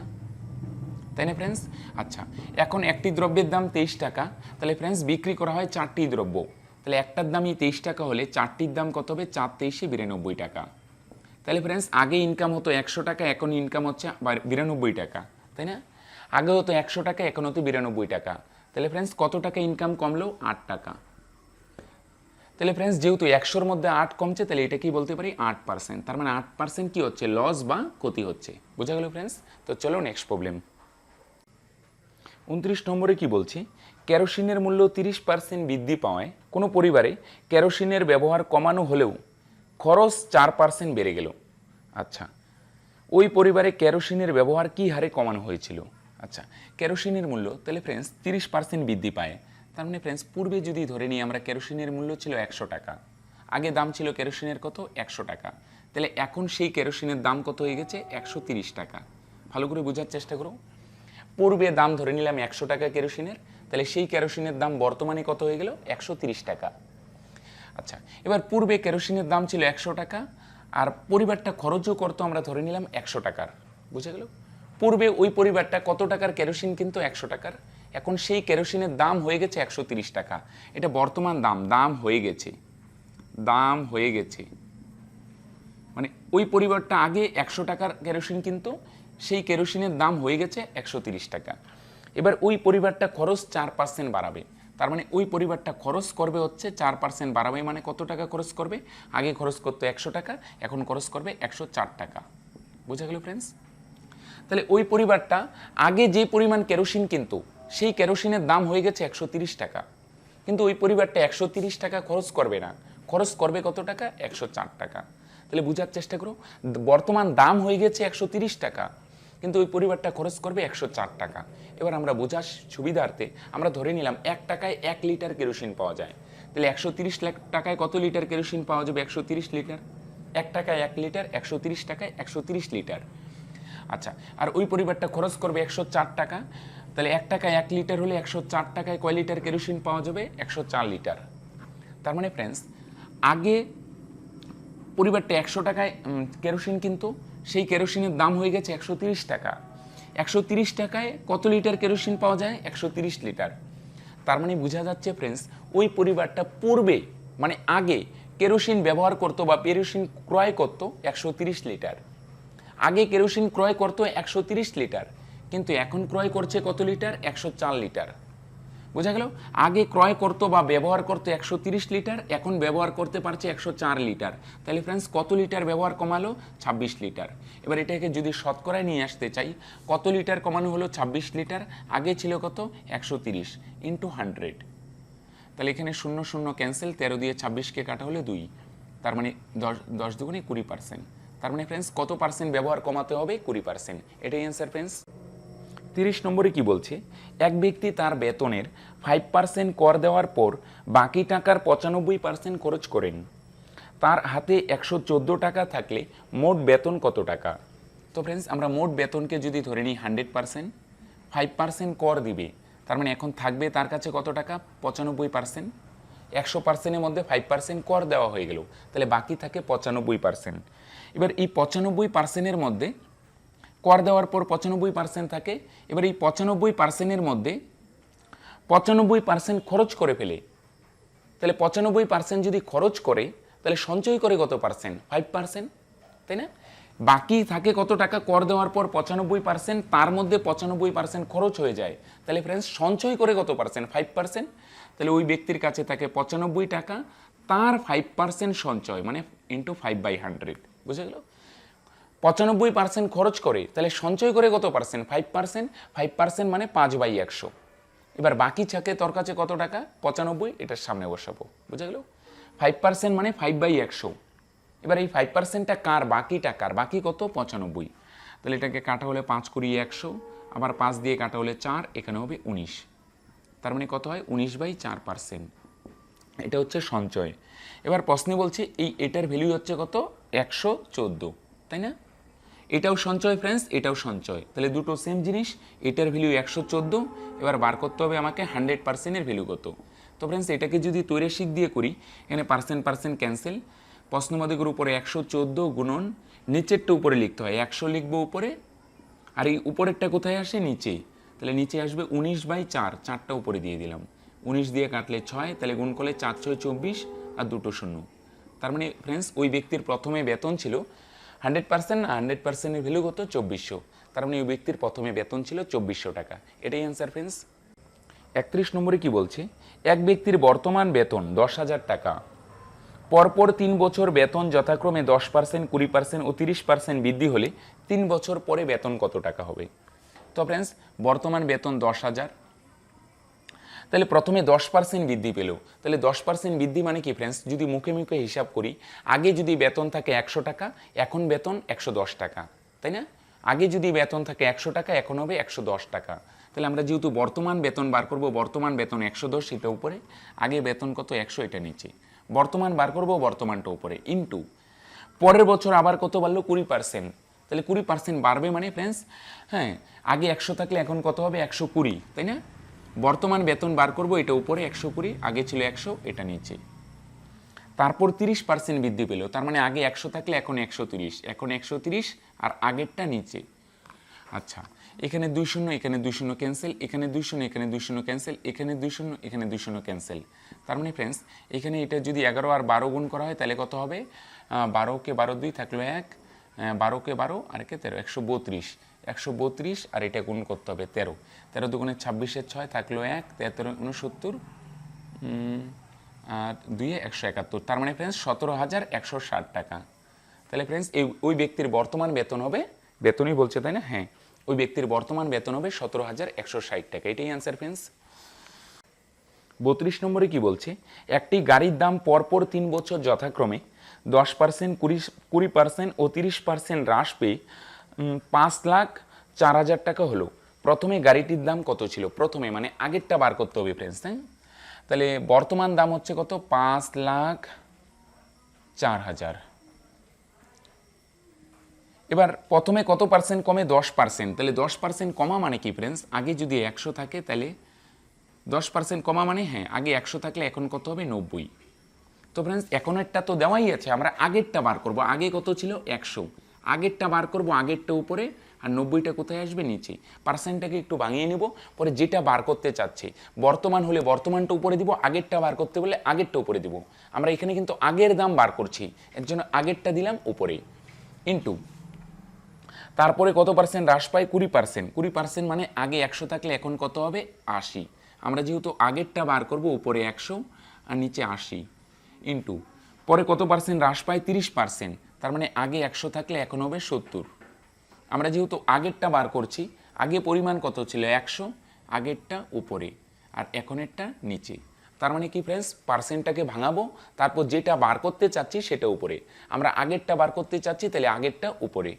তাই না ফ্রেন্ডস? আচ্ছা, এখন একটি দ্রব্যের দাম 23 টাকা, তাহলে ফ্রেন্ডস বিক্রি করা হয় 4টি দ্রব্য, তাহলে একটার দামই 23 টাকা হলে 4টির দাম কত হবে? 4 23 92 টাকা। তাহলে ফ্রেন্ডস আগে ইনকাম হতো 100 টাকা, এখন ইনকাম হচ্ছে 92 টাকা, তাই না? আগে হতো 100 টাকা, এখন হতো 92 টাকা। তাহলে ফ্রেন্ডস কত টাকা ইনকাম কমলো? 8 টাকা। তাহলে ফ্রেন্ডস যেহেতু 100-র মধ্যে 8 কমছে, তাহলে এটা কি বলতে পারি? 8%। তার মানে 8% কি হচ্ছে? লস বা ক্ষতি হচ্ছে। বোঝা গেল ফ্রেন্ডস? তো চলো নেক্সট প্রবলেম। 29 নম্বরে কি বলছে? কেরোসিনের মূল্য 30% বৃদ্ধি পাওয়ায় কোনো পরিবারে কেরোসিনের ব্যবহার কমানো হলেও খরচ 4% বেড়ে গেল। আচ্ছা, ওই পরিবারে কেরোসিনের ব্যবহার কি হারে কমানো হয়েছিল? আচ্ছা, কেরোসিনের মূল্য তাহলে ফ্রেন্ডস 30% বৃদ্ধি পায়। তার মানে ফ্রেন্ডস পূর্বে যদি ধরে নিই আমরা, কেরোসিনের মূল্য ছিল 100 টাকা, আগে দাম ছিল কেরোসিনের কত? 100 টাকা, তাহলে এখন সেই কেরোসিনের দাম কত হয়ে গেছে? 130 টাকা। ভালো করে বোঝার চেষ্টা করো। পূর্বে দাম ধরে নিলাম 100 টাকা কেরোসিনের, তাহলে সেই কেরোসিনের দাম বর্তমানে কত হয়ে গেল? 130 টাকা। আচ্ছা, এবার পূর্বে কেরোসিনের দাম ছিল 100 টাকা, আর পরিবারটা খরচও করতো আমরা ধরে নিলাম 100 টাকার। বুঝে গেল? পূর্বে ওই পরিবারটা কত টাকার কেরোসিন কিন্তু? 100 টাকার। এখন সেই কেরোসিনের দাম হয়ে গেছে 130 টাকা। এটা বর্তমান দাম, দাম হয়ে গেছে, দাম হয়ে গেছে। মানে ওই পরিবারটা আগে 100 টাকার কেরোসিন কিন্তু, সেই কেরোসিনের দাম হয়ে গেছে 130 টাকা। এবার ওই পরিবারটা খরচ 4% বাড়াবে। তার মানে ওই পরিবারটা খরচ করবে হচ্ছে 4% বাড়াবে, মানে কত টাকা খরচ করবে? আগে খরচ করতো 100 টাকা, এখন খরচ করবে 104 টাকা। বোঝা গেল ফ্রেন্ডস? তাহলে ওই পরিবারটা আগে যে পরিমাণ কেরোসিন কিন্তু, সেই কেরোসিনের দাম হয়ে গেছে 130 টাকা, কিন্তু ওই পরিবারটা 130 টাকা খরচ করবে না, খরচ করবে কত টাকা? 104 টাকা। তাহলে বোঝার চেষ্টা করো, বর্তমান দাম হয়ে গেছে 130 টাকা, কিন্তু ওই পরিবারটা খরচ করবে 104 টাকা। এবার আমরা বোঝার সুবিধার্থে আমরা ধরে নিলাম 1 টাকায় 1 লিটার কেরোসিন পাওয়া যায়, তাহলে 130 টাকায় কত লিটার কেরোসিন পাওয়া যাবে? 130 লিটার। 1 টাকায় 1 লিটার, 130 টাকায় 130 লিটার। আচ্ছা, আর ওই পরিবারটা খরচ করবে 104 টাকা, তাহলে 1 টাকায় 1 লিটার হলে 104 টাকায় কয় লিটার কেরোসিন পাওয়া যাবে? 104 লিটার। তার মানে ফ্রেন্ডস আগে পরিবারটা 100 টাকায় কেরোসিন, কিন্তু সেই কেরোসিনের দাম হয়ে গেছে 130 টাকা। 130 টাকায় কত লিটার কেরোসিন পাওয়া যায়? 130 লিটার। তার মানে বোঝা যাচ্ছে ফ্রেন্ডস, ওই পরিবারটা পূর্বে মানে আগে কেরোসিন ব্যবহার করতো বা কেরোসিন ক্রয় করতো 130 লিটার। আগে কেরোসিন ক্রয় করতো 130 লিটার, কিন্তু এখন ক্রয় করছে কত লিটার? 104 লিটার। বোঝা গেল? আগে ক্রয় করতো বা ব্যবহার করতো 130 লিটার, এখন ব্যবহার করতে পারছে 104 লিটার। তাহলে ফ্রেন্ডস কত লিটার ব্যবহার কমালো? 26 লিটার। এবার এটাকে যদি শতকরায় নিয়ে আসতে চাই, কত লিটার কমানো হলো? 26 লিটার। আগে ছিল কত? 130 ইন্টু 100। তাহলে এখানে 0 0 ক্যান্সেল, 13 দিয়ে 26কে কাটা হলে 2, তার মানে 10 দুগুণে 20%। তার মানে ফ্রেন্ডস কত পার্সেন্ট ব্যবহার কমাতে হবে? 20%। এটাই অ্যান্সার ফ্রেন্ডস। 30 নম্বরে কি বলছে? এক ব্যক্তি তার বেতনের 5% কর দেওয়ার পর বাকি টাকার 95% খরচ করেন। তার হাতে 114 টাকা থাকলে মোট বেতন কত টাকা? তো ফ্রেন্ডস আমরা মোট বেতনকে যদি ধরে নিই 100%, 5% কর দিবে, তার মানে এখন থাকবে তার কাছে কত টাকা? 95%। 100%-এর মধ্যে 5% কর দেওয়া হয়ে গেল, তাহলে বাকি থাকে 95%। এবার এই 95%-এর মধ্যে কর দেওয়ার পর 95% থাকে। এবার এই 95%-এর মধ্যে 95% খরচ করে ফেলে, তাহলে 95% যদি খরচ করে তাহলে সঞ্চয় করে কত পার্সেন্ট? 5%, তাই না? বাকি থাকে কত টাকা? কর দেওয়ার পর 95%, তার মধ্যে 95% খরচ হয়ে যায়, তাহলে ফ্রেন্ডস সঞ্চয় করে কত পার্সেন্ট? 5%। তাহলে ওই ব্যক্তির কাছে থাকে 95 টাকা, তার 5% সঞ্চয়, মানে ইন্টু 5/100। বুঝে গেল? 95% খরচ করে, তাহলে সঞ্চয় করে কত পার্সেন্ট? 5%। 5% মানে 5/100। এবার বাকি থাকে তোর কাছে কত টাকা? 95, এটার সামনে বসাবো। বুঝে গেল? 5% মানে 5/100। এবার এই 5%টা কার? বাকি টাকার। বাকি কত? 95। তাহলে এটাকে কাটা হলে 5 কুড়ি 100, আবার 5 দিয়ে কাটা হলে 4, এখানে হবে 19। তার মানে কত হয়? 19/4%। এটা হচ্ছে সঞ্চয়। এবার প্রশ্নে বলছে এটার ভ্যালু হচ্ছে কত? 114, তাই না? এটাও সঞ্চয় ফ্রেন্ডস, এটাও সঞ্চয়, তাহলে দুটো সেম জিনিস। এটার ভ্যালু 114, এবার বার করতে হবে আমাকে 100%-এর ভ্যালু কত। তো ফ্রেন্ডস এটাকে যদি তৈরাশিক দিয়ে করি, এখানে পার্সেন্ট ক্যান্সেল, প্রশ্নবোধকের উপরে 114 গুণন নিচেরটা উপরে লিখতে হয়, 100 লিখবো উপরে, আর এই উপরেরটা কোথায় আসে? নিচে। তাহলে নিচে আসবে 19/4, 4টা উপরে দিয়ে দিলাম, 19 দিয়ে কাটলে 6, তাহলে গুণ করলে 4 6 24 আর দুটো শূন্য। তার মানে ফ্রেন্ডস ওই ব্যক্তির প্রথমে বেতন ছিল 100%, না 100%-এর ভ্যালু কত? 2400। তার মানে ওই ব্যক্তির প্রথমে বেতন ছিল 2400 টাকা। এটাই অ্যান্সার ফ্রেন্ডস। 31 নম্বরে কি বলছে? এক ব্যক্তির বর্তমান বেতন 10,000 টাকা, পরপর 3 বছর বেতন যথাক্রমে 10%, 20% ও 30% বৃদ্ধি হলে 3 বছর পরে বেতন কত টাকা হবে? তো ফ্রেন্ডস বর্তমান বেতন 10,000, তাহলে প্রথমে 10% বৃদ্ধি পেল, তাহলে 10% বৃদ্ধি মানে কি ফ্রেন্ডস? যদি মুখে মুখে হিসাব করি, আগে যদি বেতন থাকে 100 টাকা, এখন বেতন 110 টাকা, তাই না? আগে যদি বেতন থাকে 100 টাকা, এখন হবে 110 টাকা। তাহলে আমরা যেহেতু বর্তমান বেতন বার করব, বর্তমান বেতন 110, এটা উপরে, আগে বেতন কত? 100, এটা নিচে। বর্তমান বার করব, বর্তমানটা উপরে, ইন্টু পরের বছর আবার কত বাড়লো? 20%। তাহলে 20% বাড়বে মানে ফ্রেন্ডস, হ্যাঁ, আগে 100 থাকলে এখন কত হবে? 120, তাই না? বর্তমান বেতন বার করব, এটা উপরে 120, আগে ছিল 100, এটা নিচে। তারপর 30% বৃদ্ধি পেল, তার মানে আগে 100 থাকলে এখন 130, এখন 130 আর আগেরটা নিচে। আচ্ছা, এখানে 2 শূন্য, এখানে 2 শূন্য ক্যান্সেল, এখানে 2 শূন্য, এখানে 2 শূন্য ক্যান্সেল, এখানে 2 শূন্য, এখানে 2 শূন্য ক্যান্সেল। তার মানে ফ্রেন্ডস এখানে এটা যদি 11 আর 12 গুণ করা হয় তাহলে কত হবে? 12কে 12 2 থাকলো 1, 12কে 12 আর একে 13, 132। 132 আর এটা গুণ করতে হবে 13, 13 দুগুণে 26-এর 6 থাকলো 1, 13 69 আর 2 171। তার মানে ফ্রেন্ডস 17,160 টাকা। তাহলে ফ্রেন্ডস ওই ব্যক্তির বর্তমান বেতন হবে, বেতনই বলছে তাই না? হ্যাঁ, ওই ব্যক্তির বর্তমান বেতন হবে 17,160 টাকা। এটাই অ্যান্সার ফ্রেন্ডস। 32 নম্বরে কি বলছে? একটি গাড়ির দাম পরপর 3 বছর যথাক্রমে 10%, 20% ও 30% হ্রাস পেয়ে 5,04,000 টাকা হলো। প্রথমে গাড়িটির দাম কত ছিল? প্রথমে মানে আগেরটা বার করতে হবে ফ্রেন্ডস, তাই? তাহলে বর্তমান দাম হচ্ছে কত? 5,04,000। এবার প্রথমে কত পার্সেন্ট কমে? 10%। তাহলে 10% কমা মানে কি ফ্রেন্ডস? আগে যদি 100 থাকে তাহলে 10% কমা মানে, হ্যাঁ, আগে 100 থাকলে এখন কত হবে? 90। তো ফ্রেন্ডস এখনেরটা তো দেওয়াই আছে, আমরা আগেরটা বার করব। আগে কত ছিল 100, আগেরটা বার করব, আগেরটা উপরে আর 90টা কোথায় আসবে নিচে। পার্সেন্টটাকে একটু ভাঙিয়ে নিব, পরে যেটা বার করতে চাচ্ছি, বর্তমান হলে বর্তমানটা উপরে দিব, আগেরটা বার করতে বলে আগেরটা উপরে দিব। আমরা এখানে কিন্তু আগের দাম বার করছি, এর জন্য আগেরটা দিলাম উপরে, ইন্টু তারপরে কত পার্সেন্ট হ্রাস পায় 20%। 20% মানে আগে 100 থাকলে এখন কত হবে 80। আমরা যেহেতু আগেরটা বার করব উপরে 100 আর নিচে 80, ইন্টু পরে কত পার্সেন্ট হ্রাস পায় 30%, তার মানে আগে 100 থাকলে এখন হবে 70। আমরা যেহেতু আগেরটা বার করছি, আগে পরিমাণ কত ছিল 100, আগেরটা উপরে আর এখনেরটা নিচে। তার মানে কি ফ্রেন্ডস, পার্সেন্টটাকে ভাঙাবো, তারপর যেটা বার করতে চাচ্ছি সেটা উপরে। আমরা আগেরটা বার করতে চাচ্ছি, তাহলে আগেরটা উপরে।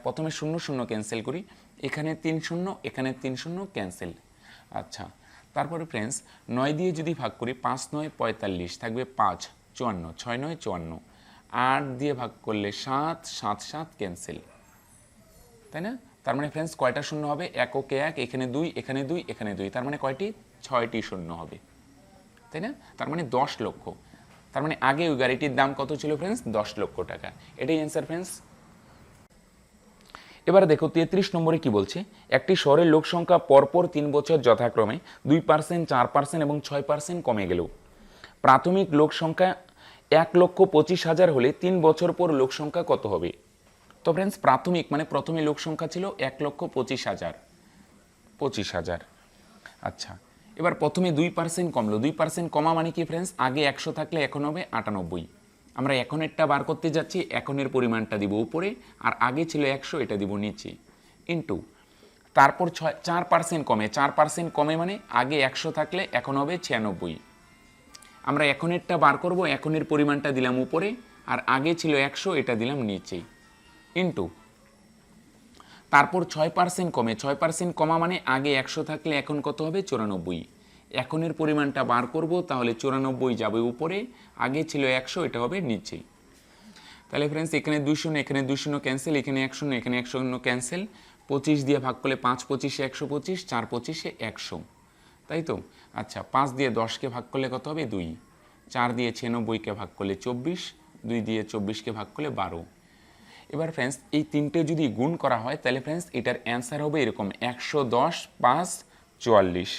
প্রথমে 0 0 ক্যান্সেল করি, এখানে 3 0, এখানে 3 0 ক্যান্সেল। আচ্ছা, তারপরে ফ্রেন্ডস 9 দিয়ে যদি ভাগ করি, 5 9 45 থাকবে 5 54, 6 9 54, 8 দিয়ে ভাগ করলে 7 7 7 ক্যান্সেল, তাই না? তার মানে ফ্রেন্ডস কয়টা শূন্য হবে, এককে 1, এখানে 2, এখানে 2, এখানে 2, তার মানে কয়টি 6টি শূন্য হবে, তাই না? তার মানে 10 লক্ষ। তার মানে আগে ওই গাড়িটির দাম কত ছিল ফ্রেন্ডস, 10 লক্ষ টাকা। এটাই অ্যান্সার ফ্রেন্ডস। এবারে দেখো 33 নম্বরে কি বলছে, একটি শহরের লোক সংখ্যা পরপর 3 বছর যথাক্রমে 2%, 4% এবং 6% কমে গেল। প্রাথমিক লোক সংখ্যা 1,25,000 হলে 3 বছর পর লোক সংখ্যা কত হবে? তো ফ্রেন্ডস প্রাথমিক মানে প্রথমে লোক সংখ্যা ছিল 1,25,000। আচ্ছা, এবার প্রথমে 2% কমলো, 2% কমা মানে কি ফ্রেন্ডস, আগে 100 থাকলে এখন হবে 98। আমরা এখনেরটা বার করতে যাচ্ছি, এখনের পরিমাণটা দিব উপরে আর আগে ছিল 100, এটা দিব নিচে, ইন্টু তারপর 4% কমে, 4% কমে মানে আগে 100 থাকলে এখন হবে 96। আমরা এখনেরটা বার করব, এখনের পরিমাণটা দিলাম উপরে আর আগে ছিল 100, এটা দিলাম নিচে, ইন্টু তারপর 6% কমে, 6% কমা মানে আগে 100 থাকলে এখন কত হবে 94। এখনের পরিমাণটা বার করব, তাহলে 94 যাবে উপরে, আগে ছিল 100, এটা হবে নিচে। তাহলে ফ্রেন্ডস এখানে 2 0, এখানে 2 0 ক্যান্সেল, এখানে 1 0, এখানে 1 0 ক্যান্সেল। 25 দিয়ে ভাগ করলে 5 25 125, 4 25 100, তাই তো? আচ্ছা, 5 দিয়ে 10কে ভাগ করলে কত হবে 2, 4 দিয়ে 96কে ভাগ করলে 24, 2 দিয়ে 24কে ভাগ করলে 12। এবার ফ্রেন্ডস এই তিনটে যদি গুণ করা হয়, তাহলে ফ্রেন্ডস এটার অ্যান্সার হবে এরকম 110 5 44।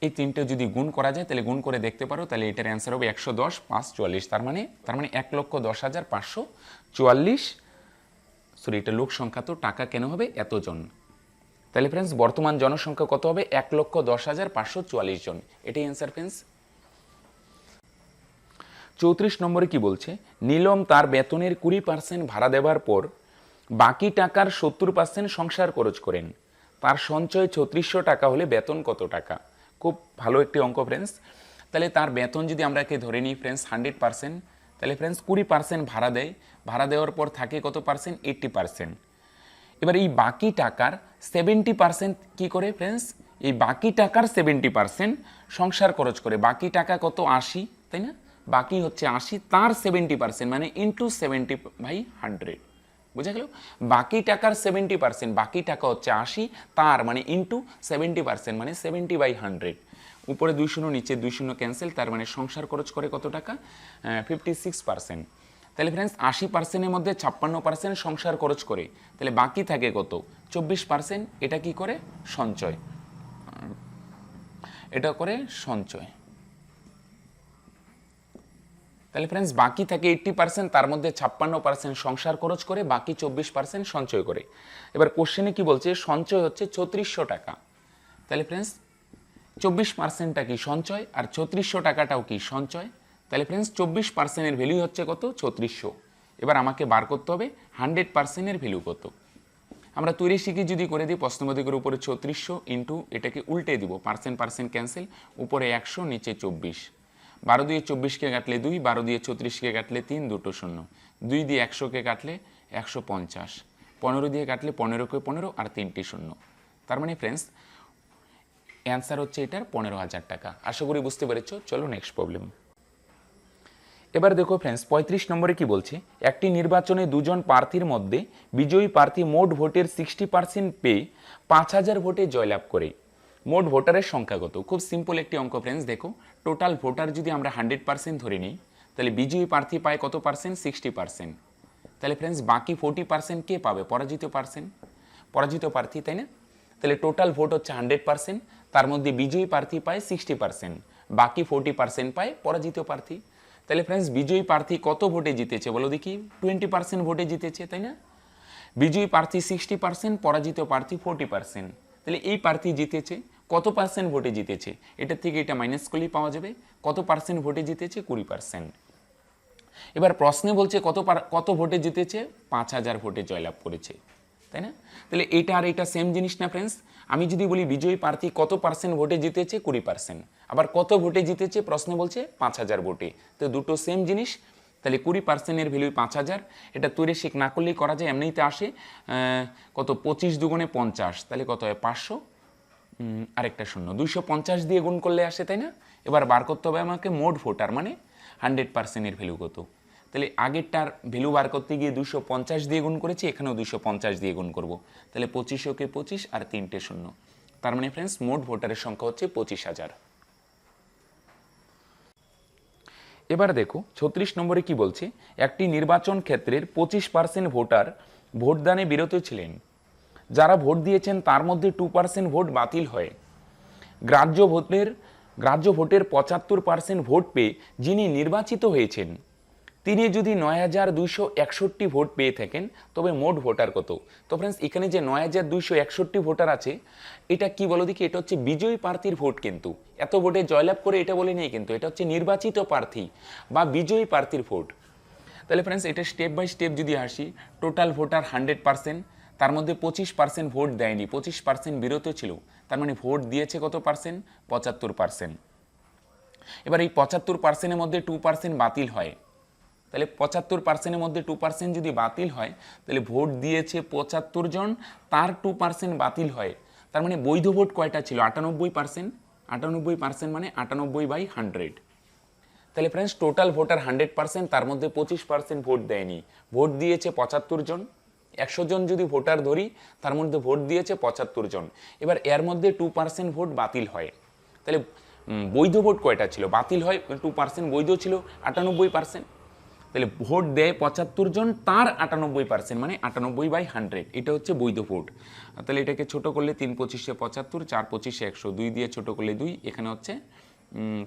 এই তিনটে যদি গুণ করা যায়, তাহলে গুণ করে দেখতে পারো, তাহলে এটার অ্যান্সার হবে 110 5 44। তার মানে 1,10,544। সরি, এটা লোক সংখ্যা, তো টাকা কেন হবে এতজন। তাহলে ফ্রেন্ডস বর্তমান জনসংখ্যা কত হবে 1,10,544 জন। এটাই অ্যান্সার ফ্রেন্ডস। 34 নম্বরে কি বলছে, নীলম তার বেতনের 20% ভাড়া দেওয়ার পর বাকি টাকার 70% সংসার খরচ করেন। তার সঞ্চয় 3600 টাকা হলে বেতন কত টাকা? খুব ভালো একটি অঙ্ক ফ্রেন্ডস। তাহলে তার বেতন যদি আমরা ধরে নিই ফ্রেন্ডস 100%, তাহলে ফ্রেন্ডস 20% ভাড়া দেয়, ভাড়া দেওয়ার পর থাকে কত পার্সেন্ট 80%। এবার এই বাকি টাকার 70% কি করে ফ্রেন্ডস, এই বাকি টাকার 70% সংসার খরচ করে। বাকি টাকা কত 80, তাই না? বাকি হচ্ছে 80, তার 70% মানে ইন্টু 70/100, বুঝা গেল? বাকি টাকার 70%, বাকি টাকা হচ্ছে 80, তার মানে ইন্টু 70% মানে 70/100। উপরে 2 0, নিচে 2 0 ক্যান্সেল, তার মানে সংসার খরচ করে কত টাকা 56%। তাহলে ফ্রেন্ডস 80%-এর মধ্যে 56% সংসার খরচ করে, তাহলে বাকি থাকে কত 24%। এটা কি করে সঞ্চয়, এটা করে সঞ্চয়। তাহলে ফ্রেন্ডস বাকি থাকে 80%, তার মধ্যে 56% সংসার খরচ করে, বাকি 24% সঞ্চয় করে। এবার কোশ্চেনে কি বলছে, সঞ্চয় হচ্ছে 3600 টাকা। তাহলে ফ্রেন্ডস 24%টা কি সঞ্চয় আর 3600 টাকাটাও কি সঞ্চয়। তাহলে ফ্রেন্ডস 24%-এর ভ্যালু হচ্ছে কত 3600। এবার আমাকে বার করতে হবে 100%-এর ভ্যালু কত। আমরা তৈরি শিখি যদি করে দিই, প্রশ্নবোধকের উপরে 3600 ইন্টু এটাকে উল্টে দিব, পার্সেন্ট ক্যান্সেল, উপরে 100, নিচে 24। 12 দিয়ে 24কে কাটলে 2, 12 দিয়ে 34কে কাটলে 3, দুটো শূন্য। 2 দিয়ে 100কে কাটলে 150, 15 দিয়ে কাটলে 15কে 15 আর 3টি শূন্য। তার মানে ফ্রেন্ডস অ্যান্সার হচ্ছে এটার 15,000 টাকা। আশা করি বুঝতে পেরেছো। চলো নেক্সট প্রবলেম। এবার দেখো ফ্রেন্ডস 35 নম্বরে কি বলছে, একটি নির্বাচনে দুজন প্রার্থীর মধ্যে বিজয়ী প্রার্থী মোট ভোটের 60% পেয়ে 5000 ভোটে জয়লাভ করে। মোট ভোটারের সংখ্যা কত? খুব সিম্পল একটি অঙ্ক ফ্রেন্ডস। দেখো টোটাল ভোটার যদি আমরা 100% ধরে নিই, তাহলে বিজয়ী প্রার্থী পায় কত পার্সেন্ট? 60%। তাহলে ফ্রেন্ডস বাকি 40% কে পাবে? পরাজিত প্রার্থী, তাই না? তাহলে টোটাল ভোট হচ্ছে 100%, তার মধ্যে বিজয়ী প্রার্থী পায় 60%, বাকি 40% পায় পরাজিত প্রার্থী। তাহলে ফ্রেন্ডস বিজয়ী প্রার্থী কত ভোটে জিতেছে বলো দেখি? 20% ভোটে জিতেছে, তাই না? বিজয়ী প্রার্থী 60%, পরাজিত প্রার্থী 40%। তাহলে এই প্রার্থী জিতেছে কত পার্সেন্ট ভোটে জিতেছে? এটার থেকে এটা মাইনাস করলেই পাওয়া যাবে। কত পার্সেন্ট ভোটে জিতেছে? 20%। এবার প্রশ্নে বলছে কত ভোটে জিতেছে? 5000 ভোটে জয়লাভ করেছে, তাই না? তাহলে এটা আর এটা সেম জিনিস না ফ্রেন্ডস? আমি যদি বলি বিজয়ী প্রার্থী কত পার্সেন্ট ভোটে জিতেছে? 20%। আবার কত ভোটে জিতেছে? প্রশ্নে বলছে 5000 ভোটে। তো দুটো সেম জিনিস। তাহলে 20%-এর ভ্যালু 5000। এটা তৈরি শেখ না করলেই করা যায়, এমনিতে আসে। কত? 25 দুগুণে 50, তাহলে কত হয়? 500, আরেকটা শূন্য, 250 দিয়ে গুণ করলে আসে, তাই না? এবার বার করতে হবে আমাকে মোট ভোটার, মানে 100%-এর ভ্যালু কত। তাহলে আগেরটার ভ্যালু বার করতে গিয়ে 250 দিয়ে গুণ করেছি, এখানেও 250 দিয়ে গুণ করব। তাহলে 2500-কে 25 আর 3টে শূন্য, তার মানে ফ্রেন্ডস মোট ভোটারের সংখ্যা হচ্ছে 25,000। এবার দেখো 36 নম্বরে কি বলছে? একটি নির্বাচন ক্ষেত্রের 25% ভোটার ভোটদানে বিরত ছিলেন। যারা ভোট দিয়েছেন তার মধ্যে 2% ভোট বাতিল হয়। গ্রাহ্য ভোটের 75% ভোট পেয়ে যিনি নির্বাচিত হয়েছেন তিনি যদি 9261 ভোট পেয়ে থাকেন তবে মোট ভোটার কত? তো ফ্রেন্ডস এখানে যে 9261 ভোটার আছে, এটা কি বলো দেখি? এটা হচ্ছে বিজয়ী প্রার্থীর ভোট, কিন্তু এত ভোটে জয়লাভ করে এটা বলে নেই, কিন্তু এটা হচ্ছে নির্বাচিত প্রার্থী বা বিজয়ী প্রার্থীর ভোট। তাহলে ফ্রেন্ডস এটা স্টেপ বাই স্টেপ যদি আসি, টোটাল ভোটার 100%, তার মধ্যে 25% ভোট দেয়নি, 25% বিরত ছিল, তার মানে ভোট দিয়েছে কত পার্সেন্ট? 75%। এবার এই 75%-এর মধ্যে 2% বাতিল হয়। তাহলে 75%-এর মধ্যে 2% যদি বাতিল হয়, তাহলে ভোট দিয়েছে 75 জন, তার 2% বাতিল হয়, তার মানে বৈধ ভোট কয়টা ছিল? 98%। 98% মানে 98/100। তাহলে ফ্রেন্ডস টোটাল ভোটার 100%, তার মধ্যে 25% ভোট দেয়নি, ভোট দিয়েছে 75 জন। 100 জন যদি ভোটার ধরি, তার মধ্যে ভোট দিয়েছে 75 জন। এবার এর মধ্যে 2% ভোট বাতিল হয়। তাহলে বৈধ ভোট কয়টা ছিল? বাতিল হয় 2%, বৈধ ছিল 98%। তাহলে ভোট দেয় 75 জন, তার 98% মানে 98/100, এটা হচ্ছে বৈধ ভোট। তাহলে এটাকে ছোট করলে 3 25 75, 4 25 100, 2 দিয়ে ছোট করলে 2, এখানে হচ্ছে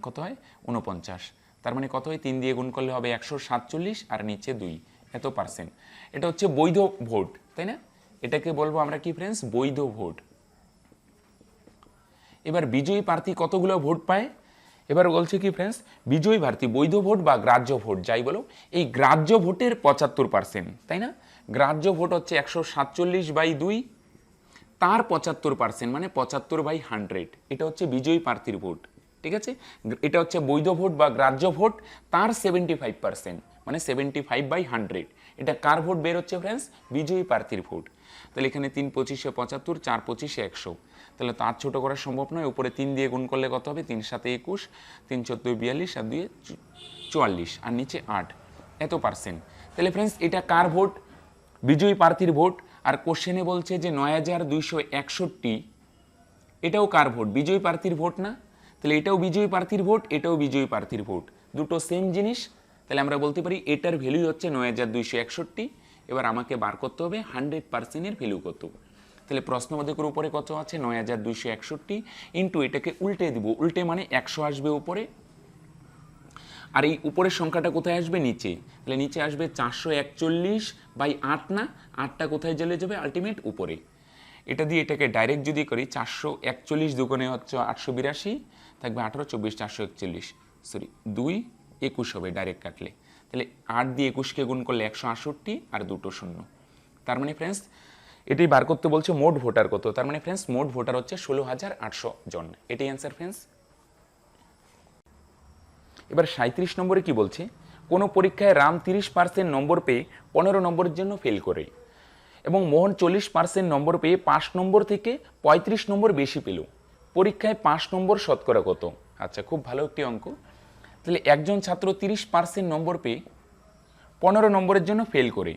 কত হয়? 49। তার মানে কত হয়? 3 দিয়ে গুণ করলে হবে 147 আর নিচে 2, এত পার্সেন্ট। এটা হচ্ছে বৈধ ভোট, তাই না? এটাকে বলবো আমরা কি ফ্রেন্ডস? বৈধ ভোট। এবার বিজয়ী প্রার্থী কতগুলো ভোট পায়? এবার বলছে কি ফ্রেন্ডস? বিজয়ী প্রার্থী বৈধ ভোট বা গ্রাহ্য ভোট যাই বলো, এই গ্রাহ্য ভোটের 75%, তাই না? গ্রাহ্য ভোট হচ্ছে 147/2, তার 75% মানে 75/100, এটা হচ্ছে বিজয়ী প্রার্থীর ভোট, ঠিক আছে? এটা হচ্ছে বৈধ ভোট বা গ্রাহ্য ভোট, তার 75% মানে 75/100, এটা কার ভোট বের হচ্ছে ফ্রেন্ডস? বিজয়ী প্রার্থীর ভোট। তাহলে এখানে 3 25 75, 4 25 100, তাহলে তার ছোট করা সম্ভব নয়, উপরে 3 দিয়ে গুণ করলে কত হবে? 3 7 21, 3 14 42 আর 2 44 আর নিচে 8, এত পার্সেন্ট। তাহলে ফ্রেন্ডস এটা কার ভোট? বিজয়ী প্রার্থীর ভোট। আর কোশ্চেনে বলছে যে 9261, এটাও কার ভোট? বিজয়ী প্রার্থীর ভোট না? তাহলে এটাও বিজয়ী প্রার্থীর ভোট, এটাও বিজয়ী প্রার্থীর ভোট, দুটো সেম জিনিস। তাহলে আমরা বলতে পারি এটার ভ্যালু হচ্ছে 9261। এবার আমাকে বার করতে হবে 100%-এর ভ্যালু কত। তাহলে প্রশ্নবোধকের উপরে কত আছে? 9261 ইন্টু এটাকে উল্টে দিব, উল্টে মানে 100 আসবে উপরে, আর এই উপরের সংখ্যাটা কোথায় আসবে? নিচে। তাহলে নিচে আসবে 441/8 না, 8টা কোথায় চলে যাবে? আলটিমেট উপরে। এটা দিয়ে এটাকে ডাইরেক্ট যদি করি, 441 দুগুণে হচ্ছে 882, থাকবে 18 24 441, সরি 2 21 হবে ডাইরেক্ট কাটলে। তাহলে 8 দিয়ে 21কে গুণ করলে 168 আর দুটো শূন্য, তার মানে ফ্রেন্ডস এটাই বার করতে বলছে মোট ভোটার কত। তার মানে ফ্রেন্ডস মোট ভোটার হচ্ছে 16,800 জন, এটাই অ্যান্সার ফ্রেন্ডস। এবার 37 নম্বরে কি বলছে? কোনো পরীক্ষায় রাম 30% নম্বর পেয়ে 15 নম্বরের জন্য ফেল করে এবং মোহন 40% নম্বর পেয়ে 5 নম্বর থেকে 35 নম্বর বেশি পেল। পরীক্ষায় 5 নম্বর শতকরা কত? আচ্ছা, খুব ভালো একটি অঙ্ক। তাহলে একজন ছাত্র 30% নম্বর পেয়ে 15 নম্বরের জন্য ফেল করে।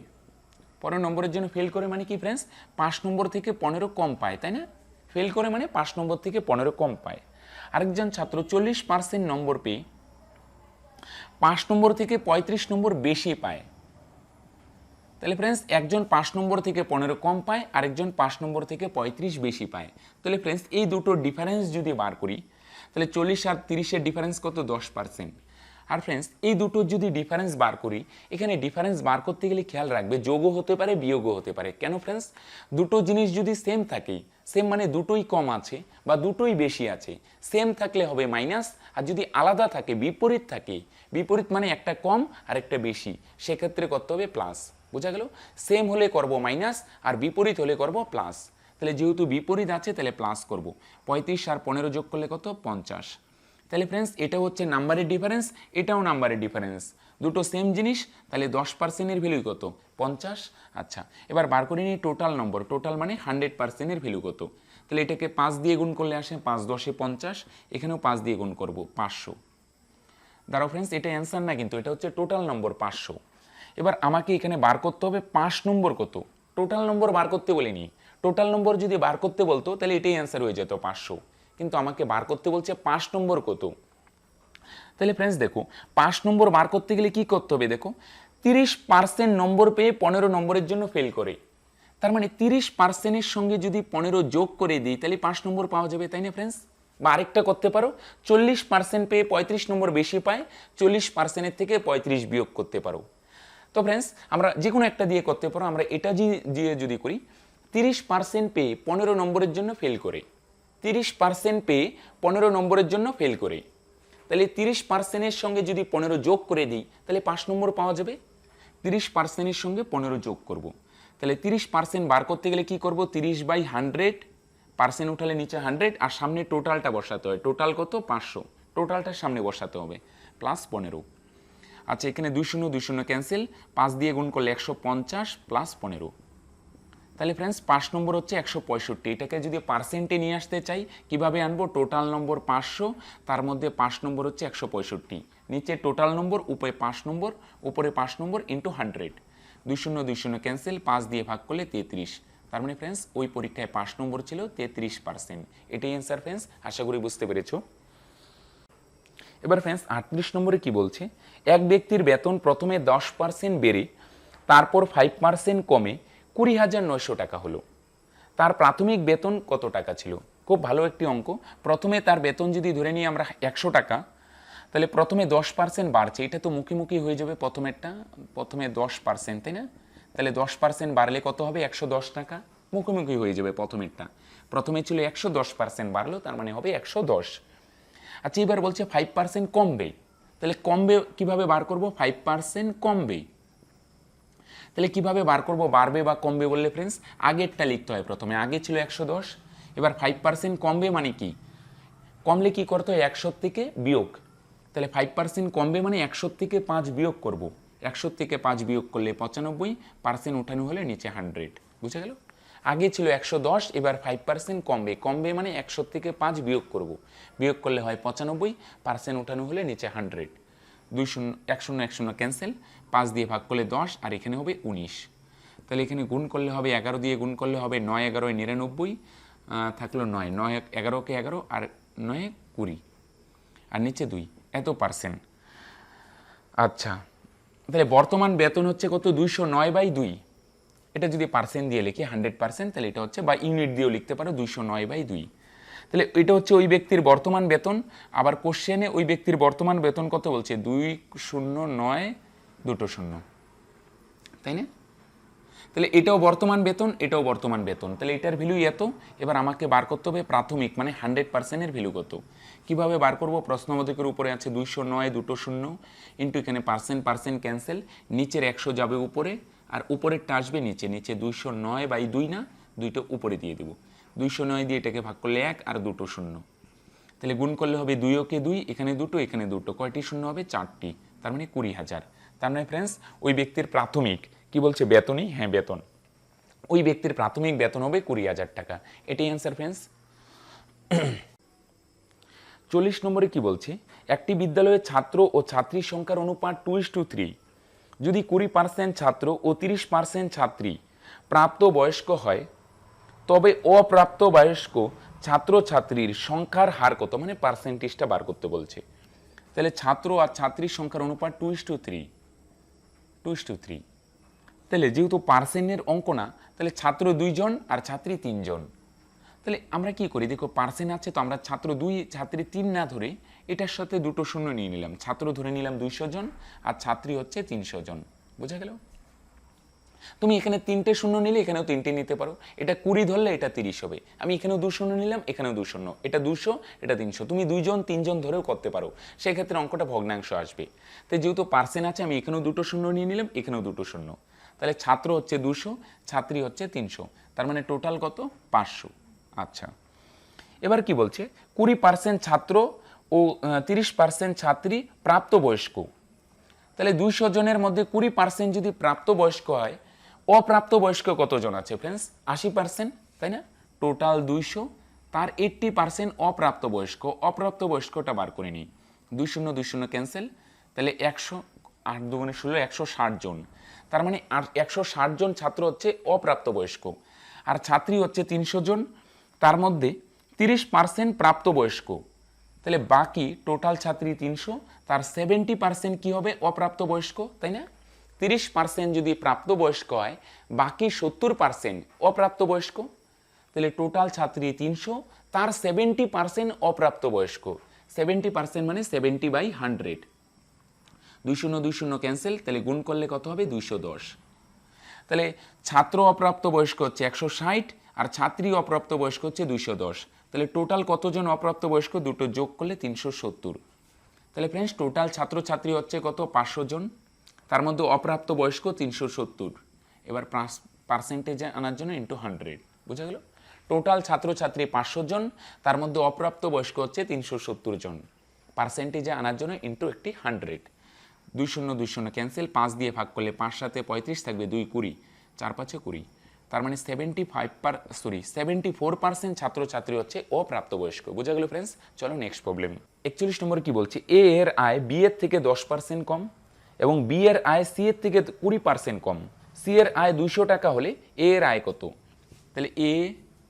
15 নম্বরের জন্য ফেল করে মানে কি ফ্রেন্ডস? 5 নম্বর থেকে 15 কম পায়, তাই না? ফেল করে মানে 5 নম্বর থেকে 15 কম পায়। আরেকজন ছাত্র 40% নম্বর পেয়ে 5 নম্বর থেকে 35 নম্বর বেশি পায়, তাহলে ফ্রেন্ডস একজন 5 নম্বর থেকে 15 কম পায়, আরেকজন 5 নম্বর থেকে 35 বেশি পায়। তাহলে ফ্রেন্ডস এই দুটো ডিফারেন্স যদি বার করি, তাহলে 40 আর 30-এর ডিফারেন্স কত? 10%। আর ফ্রেন্ডস এই দুটোর যদি ডিফারেন্স বার করি, এখানে ডিফারেন্স বার করতে গেলে খেয়াল রাখবে যোগও হতে পারে বিয়োগও হতে পারে। কেন ফ্রেন্ডস? দুটো জিনিস যদি সেম থাকে, সেম মানে দুটোই কম আছে বা দুটোই বেশি আছে, সেম থাকলে হবে মাইনাস, আর যদি আলাদা থাকে বিপরীত থাকে, বিপরীত মানে একটা কম আর একটা বেশি, সেক্ষেত্রে করতে হবে প্লাস। বোঝা গেল? সেম হলে করব মাইনাস আর বিপরীত হলে করব প্লাস। তাহলে যেহেতু বিপরীত আছে তাহলে প্লাস করব। 35 আর 15 যোগ করলে কত? 50। তাহলে ফ্রেন্ডস এটা হচ্ছে নাম্বারের ডিফারেন্স, এটাও নাম্বারের ডিফারেন্স, দুটো সেম জিনিস, তাহলে 10%-এর ভ্যালু কত? 50। আচ্ছা, এবার বার করে নিই টোটাল নম্বর, টোটাল মানে 100%-এর ভ্যালু কত? তাহলে এটাকে 5 দিয়ে গুণ করলে আসে 5 10-এ 50, এখানেও 5 দিয়ে গুণ করব 500। দাঁড়াও ফ্রেন্ডস, এটা অ্যান্সার না কিন্তু, এটা হচ্ছে টোটাল নম্বর 500। এবার আমাকে এখানে বার করতে হবে 5 নম্বর কত। টোটাল নম্বর বার করতে বলিনি, টোটাল নম্বর যদি বার করতে বলতো তাহলে এটাই অ্যান্সার হয়ে যেত 500, কিন্তু আমাকে বার করতে বলছে 5 নম্বর কত। তাহলে ফ্রেন্ডস দেখো, 5 নম্বর বার করতে গেলে কি করতে হবে? দেখো, 30% নম্বর পেয়ে 15 নম্বরের জন্য ফেল করে, তার মানে 30%-এর সঙ্গে যদি 15 যোগ করে দিই তাহলে 5 নম্বর পাওয়া যাবে, তাই না ফ্রেন্ডস? বা আরেকটা করতে পারো, 40% পেয়ে 35 নম্বর বেশি পায়, 40%-এর থেকে 35 বিয়োগ করতে পারো। তো ফ্রেন্ডস আমরা যে কোনো একটা দিয়ে করতে পারো, আমরা এটা দিয়ে যদি করি, 30% পেয়ে 15 নম্বরের জন্য ফেল করে, 30% পেয়ে 15 নম্বরের জন্য ফেল করে, তাহলে 30%-এর সঙ্গে যদি 15 যোগ করে দিই তাহলে 5 নম্বর পাওয়া যাবে। 30%-এর সঙ্গে 15 যোগ করব, তাহলে 30% বার করতে গেলে কি করব? 30/100, পার্সেন্ট উঠালে নিচে 100 আর সামনে টোটালটা বসাতে হয়। টোটাল কত? 500, টোটালটার সামনে বসাতে হবে, প্লাস 15। আচ্ছা, এখানে 2 শূন্য 2 শূন্য ক্যান্সেল, 5 দিয়ে গুণ করলে 150 প্লাস 15। তাহলে ফ্রেন্ডস 5 নম্বর হচ্ছে 165। এটাকে যদি পার্সেন্টে নিয়ে আসতে চাই কিভাবে আনবো? টোটাল নম্বর 500, তার মধ্যে 5 নম্বর হচ্ছে 165, নিচে টোটাল নম্বর, উপরে 5 নম্বর, উপরে 5 নম্বর ইন্টু 100। 2 শূন্য 2 শূন্য ক্যান্সেল, 5 দিয়ে ভাগ করলে 33। তার মানে ফ্রেন্ডস ওই পরীক্ষায় 5 নম্বর ছিল 33%। এটাই অ্যান্সার ফ্রেন্ডস, আশা করি বুঝতে পেরেছো। এবার ফ্রেন্ডস 38 নম্বরে কি বলছে? এক ব্যক্তির বেতন প্রথমে 10% বেড়ে তারপর 5% কমে 20,900 টাকা হলো। তার প্রাথমিক বেতন কত টাকা ছিল? খুব ভালো একটি অঙ্ক। প্রথমে তার বেতন যদি ধরে নিই আমরা 100 টাকা, তাহলে প্রথমে 10% বাড়ছে, এটা তো মুখোমুখি হয়ে যাবে প্রথমেরটা, প্রথমে 10%, তাই না? তাহলে 10% বাড়লে কত হবে? 110 টাকা, মুখোমুখি হয়ে যাবে প্রথমেরটা। প্রথমে ছিল 100, 10% বাড়লো, তার মানে হবে 110। আচ্ছা, এবার বলছে 5% কমবে, তাহলে কমবে কিভাবে বার করব? 5% কমবে, তাহলে কিভাবে বার করব বাড়বে বা কমবে বললে? ফ্রেন্ডস আগেরটা লিখতে হয় প্রথমে, আগে ছিল 110, এবার 5% কমবে মানে কি? কমলে কি করতে হয়? 100 থেকে বিয়োগ, তাহলে 5% কমবে মানে 100 থেকে 5 বিয়োগ করব, 100 থেকে 5 বিয়োগ করলে 95%, উঠানো হলে নিচে 100। বুঝে গেল? আগে ছিল 110, এবার 5% কমবে, কমবে মানে 100 থেকে 5 বিয়োগ করব, বিয়োগ করলে হয় 95%, উঠানো হলে নিচে 100। 2 শূন্য 1 শূন্য 1 শূন্য ক্যান্সেল, 5 দিয়ে ভাগ করলে 10 আর এখানে হবে 19। তাহলে এখানে গুণ করলে হবে 11 দিয়ে গুণ করলে হবে 9 11 99, থাকলো 9 9 11কে 11 আর 9 20 আর নিচে 2, এত পার্সেন্ট। আচ্ছা, তাহলে বর্তমান বেতন হচ্ছে কত? 209/2। এটা যদি পার্সেন্ট দিয়ে লিখি 100%, তাহলে এটা হচ্ছে, বা ইউনিট দিয়েও লিখতে পারো 209/2। তাহলে এটা হচ্ছে ওই ব্যক্তির বর্তমান বেতন। আবার কোশ্চেনে ওই ব্যক্তির বর্তমান বেতন কত বলছে? 209220, তাই না? তাহলে এটাও বর্তমান বেতন, এটাও বর্তমান বেতন, তাহলে এটার ভ্যালু এত। এবার আমাকে বার করতে হবে প্রাথমিক মানে 100%-এর ভ্যালু কত। কিভাবে বার করব? প্রশ্নবোধকের উপরে আছে 209 দুটো শূন্য ইন্টু এখানে পার্সেন্ট ক্যান্সেল, নিচের 100 যাবে উপরে আর উপরেরটা আসবে নিচে, নিচে 209/2 না, দুইটা উপরে দিয়ে দেবো। 209 দিয়ে এটাকে ভাগ করলে 1 আর দুটো শূন্য, তাহলে গুণ করলে হবে 2 ওকে 2, এখানে দুটো এখানে দুটো, কয়টি শূন্য হবে? 4টি, তার মানে 20,000। তার মানে ফ্রেন্ডস ওই ব্যক্তির প্রাথমিক কি বলছে? বেতনই, হ্যাঁ বেতন, ওই ব্যক্তির প্রাথমিক বেতন হবে 20,000 টাকা। এটাই অ্যান্সার ফ্রেন্ডস। 40 নম্বরে কি বলছে? একটি বিদ্যালয়ে ছাত্র ও ছাত্রীর সংখ্যার অনুপাত 2:3। যদি 20% ছাত্র ও 30% ছাত্রী প্রাপ্ত বয়স্ক হয়, তবে অপ্রাপ্ত বয়স্ক ছাত্রছাত্রীর সংখ্যার হার কত? মানে পার্সেন্টেজটা বার করতে বলছে। তাহলে ছাত্র আর ছাত্রীর সংখ্যার অনুপাত 2:3, 2:3। তাহলে যেহেতু পার্সেন্টের অঙ্ক না, তাহলে ছাত্র 2 জন আর ছাত্রী 3 জন। তাহলে আমরা কি করি, দেখো পার্সেন্ট আছে তো আমরা ছাত্র 2 ছাত্রী 3 না ধরে এটার সাথে দুটো শূন্য নিয়ে নিলাম, ছাত্র ধরে নিলাম 200 জন আর ছাত্রী হচ্ছে 300 জন। বোঝা গেল? তুমি এখানে 3টে শূন্য নিলে এখানেও 3টে নিতে পারো, এটা 20 ধরলে এটা 30 হবে, আমি এখানেও 2 শূন্য নিলাম এখানেও 2 শূন্য, এটা 200 এটা 300, তুমি 2 জন 3 জন ধরেও করতে পারো, সেক্ষেত্রে অঙ্কটা ভগ্নাংশ আসবে। তাই যেহেতু পার্সেন্ট আছে আমি এখানেও দুটো শূন্য নিয়ে নিলাম এখানেও দুটো শূন্য, তাহলে ছাত্র হচ্ছে 200 ছাত্রী হচ্ছে 300, তার মানে টোটাল কত 500। আচ্ছা, এবার কি বলছে 20% ছাত্র ও 30% ছাত্রী প্রাপ্তবয়স্ক। তাহলে 200 জনের মধ্যে 20% যদি প্রাপ্তবয়স্ক হয়, অপ্রাপ্তবয়স্ক কতজন আছে ফ্রেন্ডস? 80%, তাই না? টোটাল 200, তার 80% অপ্রাপ্তবয়স্ক। অপ্রাপ্তবয়স্কটা বার করে নিই, 2 0 ক্যান্সেল, তাহলে 100 8 2 16 160 জন, তার মানে 160 জন ছাত্র হচ্ছে অপ্রাপ্তবয়স্ক, আর ছাত্রী হচ্ছে 300 জন, তার মধ্যে 30% প্রাপ্তবয়স্ক। তাহলে বাকি টোটাল ছাত্রী 300, তার 70% কি হবে? অপ্রাপ্তবয়স্ক, তাই না? 30% যদি প্রাপ্তবয়স্ক হয়, বাকি 70% অপ্রাপ্তবয়স্ক। তাহলে টোটাল ছাত্রী 300, তার 70% অপ্রাপ্তবয়স্ক। 70% মানে 70/100। 2 0 ক্যান্সেল, তাহলে গুণ করলে কত হবে? 210। তাহলে ছাত্র অপ্রাপ্তবয়স্ক হচ্ছে 160 আর ছাত্রী অপ্রাপ্তবয়স্ক হচ্ছে 210। তাহলে টোটাল কতজন অপ্রাপ্তবয়স্ক? দুটো যোগ করলে 370। তাহলে ফ্রেন্ডস টোটাল ছাত্রছাত্রী হচ্ছে কত? 500 জন, তার মধ্যে অপ্রাপ্তবয়স্ক 370। এবার পার্সেন্টেজে আনার জন্য ইন্টু 100। বুঝা গেল? টোটাল ছাত্রছাত্রী 500 জন, তার মধ্যে অপ্রাপ্তবয়স্ক হচ্ছে 370 জন, পার্সেন্টেজে আনার জন্য ইন্টু একটি 100। 2 0 ক্যান্সেল, 5 দিয়ে ভাগ করলে 5 7 35 থাকবে, 2 20, 4 5 20, তার মানে 74% ছাত্রছাত্রী হচ্ছে অপ্রাপ্তবয়স্ক। বোঝা গেল ফ্রেন্ডস? চলো নেক্সট প্রবলেম। 41 নম্বর কি বলছে? এ এর আয় বি এর থেকে 10% কম এবং বি এর আয় সি এর থেকে 20% কম। সি এর আয় 200 টাকা হলে এ এর আয় কত? তাহলে এ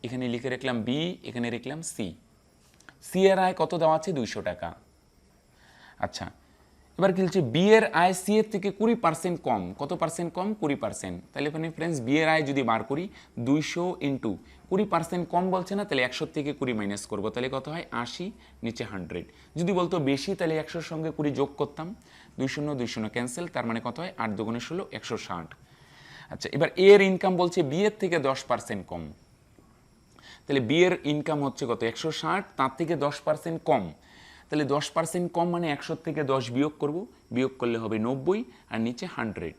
এখানে লিখে রাখলাম, বি এখানে রাখলাম, সি। সি এর আয় কত দেওয়া আছে? 200 টাকা। আচ্ছা, এবার কি বলছে? বি এর আয় সি এর থেকে 20% কম। কত পার্সেন্ট কম? 20%। তাহলে এখানে ফ্রেন্ডস বি এর আয় যদি বার করি, 200 ইন্টু 20% কম বলছে না, তাহলে 100 থেকে 20 মাইনাস করবো, তাহলে কত হয়? 80, নিচে 100। যদি বলতো বেশি, তাহলে 100-র সঙ্গে 20 যোগ করতাম, 2 0 ক্যান্সেল, তার মানে কত হয়? 8 2 16 160। আচ্ছা, এবার এ এর ইনকাম বলছে বি এর থেকে 10% কম। তাহলে বি এর ইনকাম হচ্ছে কত? 160, তার থেকে 10% কম। তাহলে 10% কম মানে 100 থেকে 10 বিয়োগ করব, বিয়োগ করলে হবে 90 আর নিচে 100।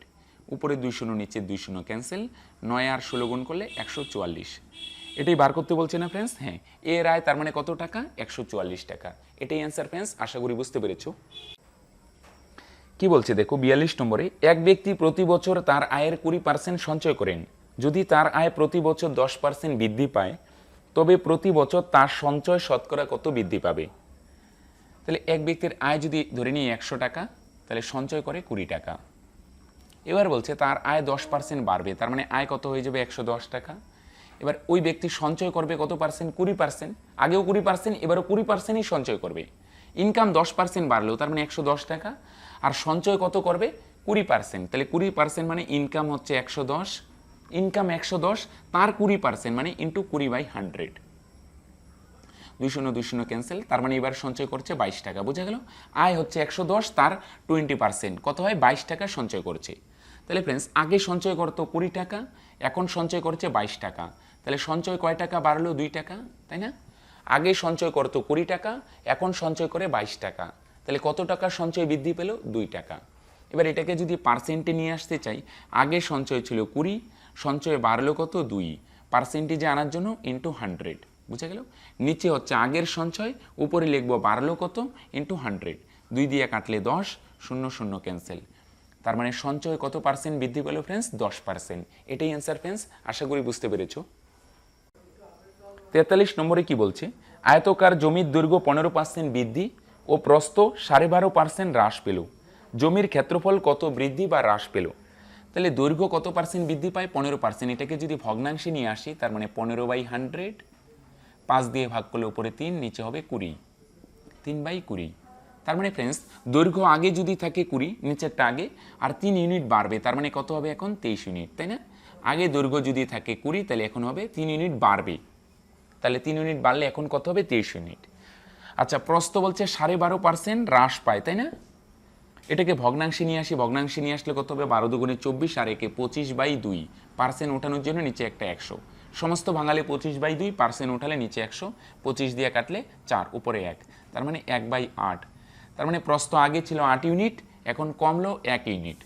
উপরে 2 0 নিচে 2 0 ক্যান্সেল, 9 আর 16 গুণ করলে 144। এটাই বার করতে বলছে না ফ্রেন্ডস? হ্যাঁ, এর আয় তার মানে কত টাকা? 144 টাকা। এটাই অ্যান্সার ফ্রেন্ডস, আশা করি বুঝতে পেরেছো। কি বলছে দেখো 42 নম্বরে, এক ব্যক্তি প্রতি বছর তার আয়ের 20% সঞ্চয় করেন। যদি তার আয় প্রতি বছর 10% বৃদ্ধি পায়, তবে প্রতি বছর তার সঞ্চয় শতকরা কত বৃদ্ধি পাবে? তাহলে এক ব্যক্তির আয় যদি ধরে নিই 100 টাকা, তাহলে সঞ্চয় করে 20 টাকা। এবার বলছে তার আয় 10% বাড়বে, তার মানে আয় কত হয়ে যাবে? 110 টাকা। এবার ওই ব্যক্তি সঞ্চয় করবে কত পার্সেন্ট? 20%। আগেও 20%, এবারও 20%ই সঞ্চয় করবে। ইনকাম 10% বাড়লেও, তার মানে 110 টাকা, আর সঞ্চয় কত করবে? 20%। তাহলে 20% মানে ইনকাম হচ্ছে 110, ইনকাম 110, তার 20% মানে ইন্টু 20/100। 2 0 ক্যান্সেল, তার মানে এবার সঞ্চয় করছে 22 টাকা। বোঝা গেল? আয় হচ্ছে 110, তার 20% কত হয়? 22 টাকা সঞ্চয় করছে। তাহলে ফ্রেন্ডস আগে সঞ্চয় করতো 20 টাকা, এখন সঞ্চয় করছে 22 টাকা। তাহলে সঞ্চয় কয় টাকা বাড়লো? 2 টাকা, তাই না? আগে সঞ্চয় করতো 20 টাকা, এখন সঞ্চয় করে 22 টাকা। তাহলে কত টাকা সঞ্চয় বৃদ্ধি পেল? 2 টাকা। এবার এটাকে যদি পার্সেন্টে নিয়ে আসতে চাই, আগে সঞ্চয় ছিল 20, সঞ্চয় বাড়লো কত? 2, পার্সেন্টেজে আনার জন্য ইন্টু 100। বুঝা গেল? নিচে হচ্ছে আগের সঞ্চয়, উপরে লিখবো বাড়লো কত? ইন্টু 100। 2 দিয়ে কাটলে 10, 0 0 ক্যান্সেল, তার মানে সঞ্চয় কত পার্সেন্ট বৃদ্ধি পেল ফ্রেন্ডস? 10%। এটাই অ্যান্সার ফ্রেন্ডস, আশা করি বুঝতে পেরেছো। 43 নম্বরে কি বলছে? আয়তকার জমির দৈর্ঘ্য 15% বৃদ্ধি ও প্রস্থ 12.5% হ্রাস পেল। জমির ক্ষেত্রফল কত বৃদ্ধি বা হ্রাস পেল? তাহলে দৈর্ঘ্য কত পার্সেন্ট বৃদ্ধি পায়? 15%। এটাকে যদি ভগ্নাংশে নিয়ে আসি, তার মানে 15/100, 5 দিয়ে ভাগ করলে উপরে 3, নিচে হবে 20, 3/20। তার মানে ফ্রেন্ডস দৈর্ঘ্য আগে যদি থাকে 20, নিচেরটা আগে, আর 3 ইউনিট বাড়বে, তার মানে কত হবে এখন 23 ইউনিট, তাই না? আগে দৈর্ঘ্য যদি থাকে 20, তাহলে এখন হবে 3 ইউনিট বাড়বে, তাহলে 3 ইউনিট বাড়লে এখন কত হবে 23 ইউনিট। আচ্ছা, প্রস্থ বলছে 12.5% হ্রাস পায়, তাই না? এটাকে ভগ্নাংশে নিয়ে আসি, ভগ্নাংশে নিয়ে আসলে কত হবে 12 দুগুণে 24, আর একে 25/2, পার্সেন্ট ওঠানোর জন্য নিচে একটা 100, সমস্ত ভাঙালে 25/2, পার্সেন্ট উঠালে নিচে 100, 25 দিয়ে কাটলে 4, উপরে 1, তার মানে 1/8। তার মানে প্রস্থ আগে ছিল 8 ইউনিট, এখন কমলো 1 ইউনিট।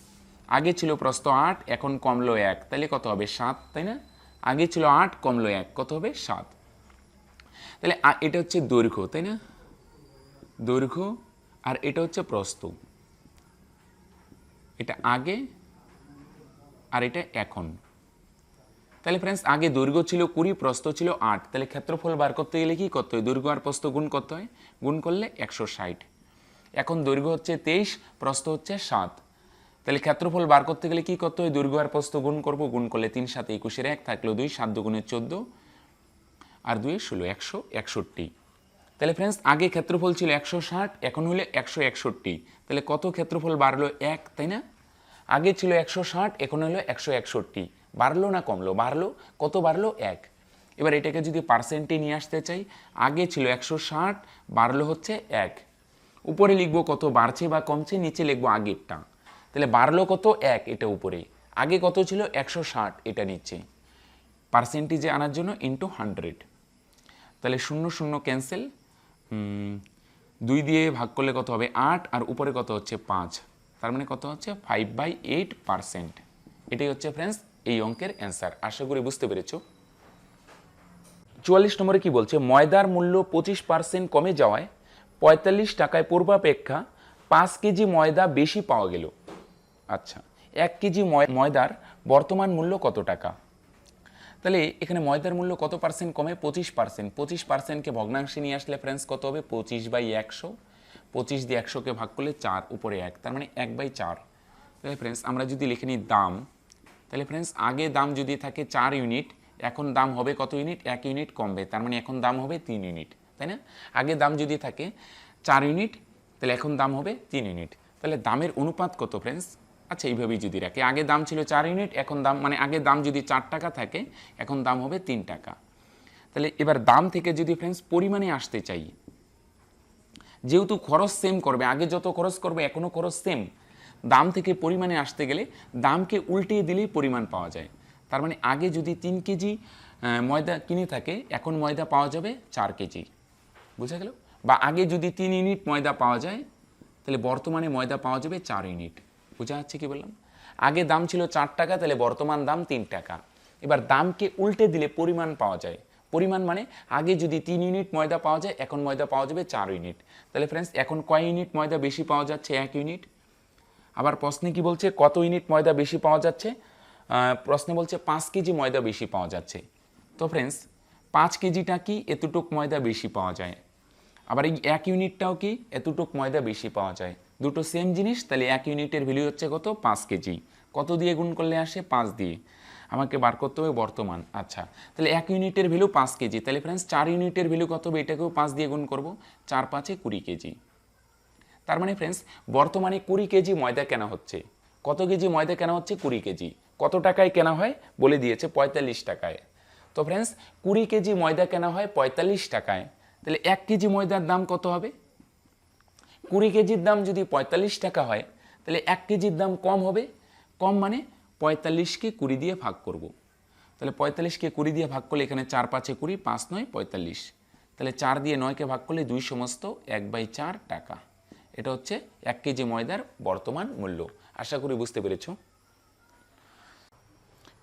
আগে ছিল প্রস্থ 8, এখন কমলো 1, তাহলে কত হবে 7, তাই না? আগে ছিল 8, কমলো 1, কত হবে 7। তাহলে এটা হচ্ছে দৈর্ঘ্য, তাই না? দৈর্ঘ্য, আর এটা হচ্ছে প্রস্থ, এটা আগে আর এটা এখন। তাহলে ফ্রেন্ডস আগে দৈর্ঘ্য ছিল 20, প্রস্থ ছিল 8, তাহলে ক্ষেত্রফল বার করতে গেলে কি করতে হয়? দৈর্ঘ্য আর প্রস্থ গুণ করতে হয়, গুণ করলে 160। এখন দৈর্ঘ্য হচ্ছে 23, প্রস্থ হচ্ছে 7, তাহলে ক্ষেত্রফল বার করতে গেলে কি করতে হয়? দৈর্ঘ্য আর প্রস্থ গুণ করব, গুণ করলে 3 7 21 1 থাকলো 2, 7 দুগুণে 14, আর 2 16, 161। তাহলে ফ্রেন্ডস আগে ক্ষেত্রফল ছিল 160, এখন হলে 161, তাহলে কত ক্ষেত্রফল বাড়লো? 1, তাই না? আগে ছিল 160, এখন হলো 161, বাড়লো না কমলো? বাড়লো। কত বাড়লো? 1। এবার এটাকে যদি পার্সেন্টে নিয়ে আসতে চাই, আগে ছিল 160, বাড়লো হচ্ছে 1, উপরে লিখবো কত বাড়ছে বা কমছে, নিচে লিখবো আগেরটা, তাহলে বাড়লো কত? 1, এটা উপরে, আগে কত ছিল? 160, এটা নিচে, পার্সেন্টেজে আনার জন্য ইন্টু 100, তাহলে 0 0 ক্যান্সেল, 2 দিয়ে ভাগ করলে কত হবে? 8, আর উপরে কত হচ্ছে? 5, তার মানে কত হচ্ছে? 5/8%। এটাই হচ্ছে ফ্রেন্ডস এই অঙ্কের অ্যান্সার। আশা করি বুঝতে পেরেছো। 44 নম্বরে কি বলছে? ময়দার মূল্য 25% কমে যাওয়ায় 45 টাকায় পূর্বাপেক্ষা 5 কেজি ময়দা বেশি পাওয়া গেল। আচ্ছা, 1 কেজি ময়দার বর্তমান মূল্য কত টাকা? তাহলে এখানে ময়দার মূল্য কত পার্সেন্ট কমে? 25%। 25%কে ভগ্নাংশে নিয়ে আসলে ফ্রেন্ডস কত হবে? 25/100, 25 দিয়ে 100কে ভাগ করলে 4, উপরে 1, তার মানে 1/4। তাহলে ফ্রেন্ডস আমরা যদি লিখে নিই দাম, তাহলে ফ্রেন্ডস আগে দাম যদি থাকে 4 ইউনিট, এখন দাম হবে কত ইউনিট? 1 ইউনিট কমবে, তার মানে এখন দাম হবে 3 ইউনিট, তাই না? আগে দাম যদি থাকে 4 ইউনিট, তাহলে এখন দাম হবে 3 ইউনিট। তাহলে দামের অনুপাত কত ফ্রেন্ডস? আচ্ছা, এইভাবেই যদি রাখি, আগে দাম ছিল 4 ইউনিট, এখন দাম, মানে আগে দাম যদি 4 টাকা থাকে, এখন দাম হবে 3 টাকা। তাহলে এবার দাম থেকে যদি ফ্রেন্ডস পরিমাণে আসতে চাই, যেহেতু খরচ সেম করবে, আগে যত খরচ করবে এখনও খরচ সেম, দাম থেকে পরিমাণে আসতে গেলে দামকে উল্টিয়ে দিলেই পরিমাণ পাওয়া যায়। তার মানে আগে যদি 3 কেজি ময়দা কিনে থাকে, এখন ময়দা পাওয়া যাবে 4 কেজি, বুঝা গেল? বা আগে যদি 3 ইউনিট ময়দা পাওয়া যায়, তাহলে বর্তমানে ময়দা পাওয়া যাবে 4 ইউনিট। বোঝা যাচ্ছে কি বললাম? আগে দাম ছিল 4 টাকা, তাহলে বর্তমান দাম 3 টাকা। এবার দামকে উল্টে দিলে পরিমাণ পাওয়া যায়। পরিমাণ মানে আগে যদি 3 ইউনিট ময়দা পাওয়া যায়, এখন ময়দা পাওয়া যাবে 4 ইউনিট। তাহলে ফ্রেন্ডস এখন কয় ইউনিট ময়দা বেশি পাওয়া যাচ্ছে? 1 ইউনিট। আবার প্রশ্নে কি বলছে? কত ইউনিট ময়দা বেশি পাওয়া যাচ্ছে? প্রশ্নে বলছে 5 কেজি ময়দা বেশি পাওয়া যাচ্ছে। তো ফ্রেন্ডস 5 কেজিটা কি? এতটুক ময়দা বেশি পাওয়া যায়। আবার এই 1 ইউনিটটাও কি? এতটুক ময়দা বেশি পাওয়া যায়। দুটো সেম জিনিস, তাহলে 1 ইউনিটের ভ্যালু হচ্ছে কত? 5 কেজি। কত দিয়ে গুণ করলে আসে? 5 দিয়ে। আমাকে বার করতে হবে বর্তমান। আচ্ছা, তাহলে 1 ইউনিটের ভ্যালু 5 কেজি, তাহলে ফ্রেন্ডস 4 ইউনিটের ভ্যালু কত হবে? এটাকেও 5 দিয়ে গুণ করব, 4 5 20 কেজি। তার মানে ফ্রেন্ডস বর্তমানে 20 কেজি ময়দা কেনা হচ্ছে। কত কেজি ময়দা কেনা হচ্ছে? 20 কেজি। কত টাকায় কেনা হয়? বলে দিয়েছে 45 টাকায়। তো ফ্রেন্ডস 20 কেজি ময়দা কেনা হয় 45 টাকায়, তাহলে 1 কেজি ময়দার দাম কত হবে? 20 কেজির দাম যদি 45 টাকা হয়, তাহলে 1 কেজির দাম কম হবে। কম মানে 45কে 20 দিয়ে ভাগ করব। তাহলে 45কে 20 দিয়ে ভাগ করলে এখানে 4 5 20, 5 9 45, তাহলে 4 দিয়ে 9কে ভাগ করলে 2 সমস্ত 1/4 টাকা। এটা হচ্ছে 1 কেজি ময়দার বর্তমান মূল্য। আশা করি বুঝতে পেরেছ।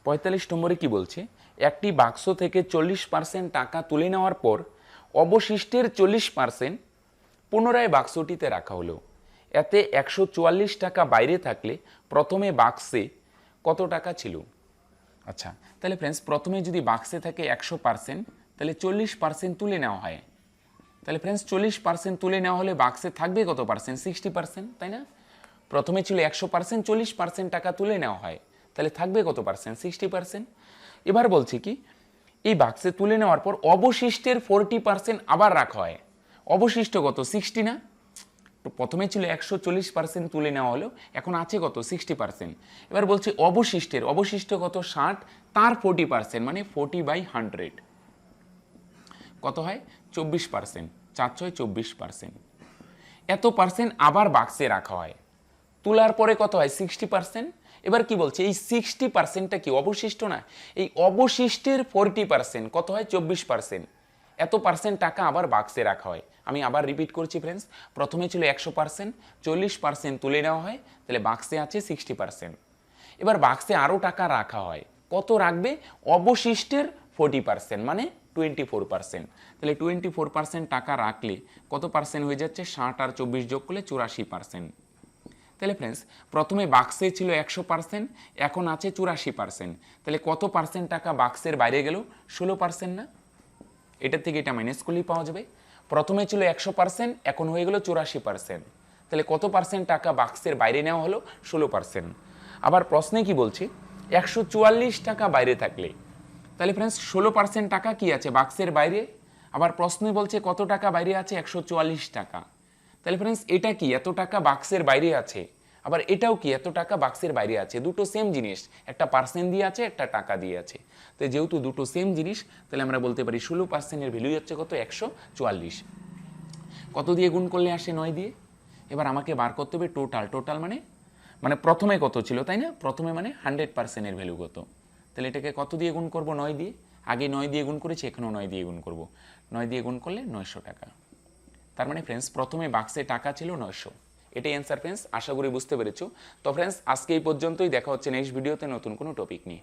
45 নম্বরে কি বলছে? একটি বাক্স থেকে 40% টাকা তুলে নেওয়ার পর অবশিষ্টের 40% পুনরায় বাক্সটিতে রাখা হলো। এতে 144 টাকা বাইরে থাকলে প্রথমে বাক্সে কত টাকা ছিল? আচ্ছা, তাহলে ফ্রেন্ডস প্রথমে যদি বাক্সে থাকে 100%, তাহলে 40% তুলে নেওয়া হয়। তাহলে ফ্রেন্ডস 40% তুলে নেওয়া হলে বাক্সে থাকবে কত পার্সেন্ট? 60%, তাই না? প্রথমে ছিল 100%, 40% টাকা তুলে নেওয়া হয়, তাহলে থাকবে কত পার্সেন্ট? 60%। এবার বলছি কি, এই বাক্সে তুলে নেওয়ার পর অবশিষ্টের 40% আবার রাখা হয়। অবশিষ্ট কত? 60 না? তো প্রথমে ছিল 140% তুলে নেওয়া হলো, এখন আছে কত 60%। এবার বলছে অবশিষ্ট কত 60, তার 40% মানে 40/100 কত হয় 24%, 4/24%। এত পার্সেন্ট আবার বাক্সে রাখা হয়, তোলার পরে কত হয় 60%। এবার কি বলছে এই 60%টা কি অবশিষ্ট না, এই অবশিষ্টের 40% কত হয় 24%। এত পার্সেন্ট টাকা আবার বাক্সে রাখা হয়। আমি আবার রিপিট করছি ফ্রেন্ডস, প্রথমে ছিল 100%, 40% তুলে নেওয়া হয়, তাহলে বাক্সে আছে 60%। এবার বাক্সে আরও টাকা রাখা হয়, কত রাখবে অবশিষ্টের 40% মানে 24%। তাহলে 24% টাকা রাখলে কত পার্সেন্ট হয়ে যাচ্ছে 60 আর 24 যোগ করলে 84%। তাহলে ফ্রেন্ডস প্রথমে বাক্সে ছিল 100%, এখন আছে 84%। তাহলে কত পার্সেন্ট টাকা বাক্সের বাইরে গেল 16% না, এটার থেকে এটা মাইনাস করলেই পাওয়া যাবে। প্রথমে ছিল 100%, এখন হয়ে গেল 84%। তাহলে কত পার্সেন্ট টাকা বাক্সের বাইরে নেওয়া হলো 16%। আবার প্রশ্নে কি বলছে 144 টাকা বাইরে থাকলে, তাহলে ফ্রেন্ডস 16% টাকা কি আছে বাক্সের বাইরে। আবার প্রশ্নে বলছে কত টাকা বাইরে আছে 144 টাকা। তাহলে ফ্রেন্ডস এটা কি এত টাকা বাক্সের বাইরে আছে, আবার এটাও কি এত টাকা বাক্সের বাইরে আছে, দুটো সেম জিনিস, একটা পার্সেন্ট দিয়ে আছে একটা টাকা দিয়ে আছে। তো যেহেতু দুটো সেম জিনিস, তাহলে আমরা বলতে পারি 16%-এর ভ্যালু হচ্ছে কত 144। কত দিয়ে গুণ করলে আসে 9 দিয়ে। এবার আমাকে বার করতে হবে টোটাল মানে প্রথমে কত ছিল তাই না, প্রথমে মানে 100%-এর ভ্যালু কত। তাহলে এটাকে কত দিয়ে গুণ করব 9 দিয়ে, আগে 9 দিয়ে গুণ করেছি এখনও 9 দিয়ে গুণ করব, 9 দিয়ে গুণ করলে 900 টাকা। তার মানে ফ্রেন্ডস প্রথমে বাক্সে টাকা ছিল 900। এটাই অ্যান্সার ফ্রেন্ডস, আশা করি বুঝতে পেরেছো। তো ফ্রেন্ডস আজকে এই পর্যন্তই, দেখা হচ্ছে নেক্সট ভিডিওতে নতুন কোনো টপিক নিয়ে।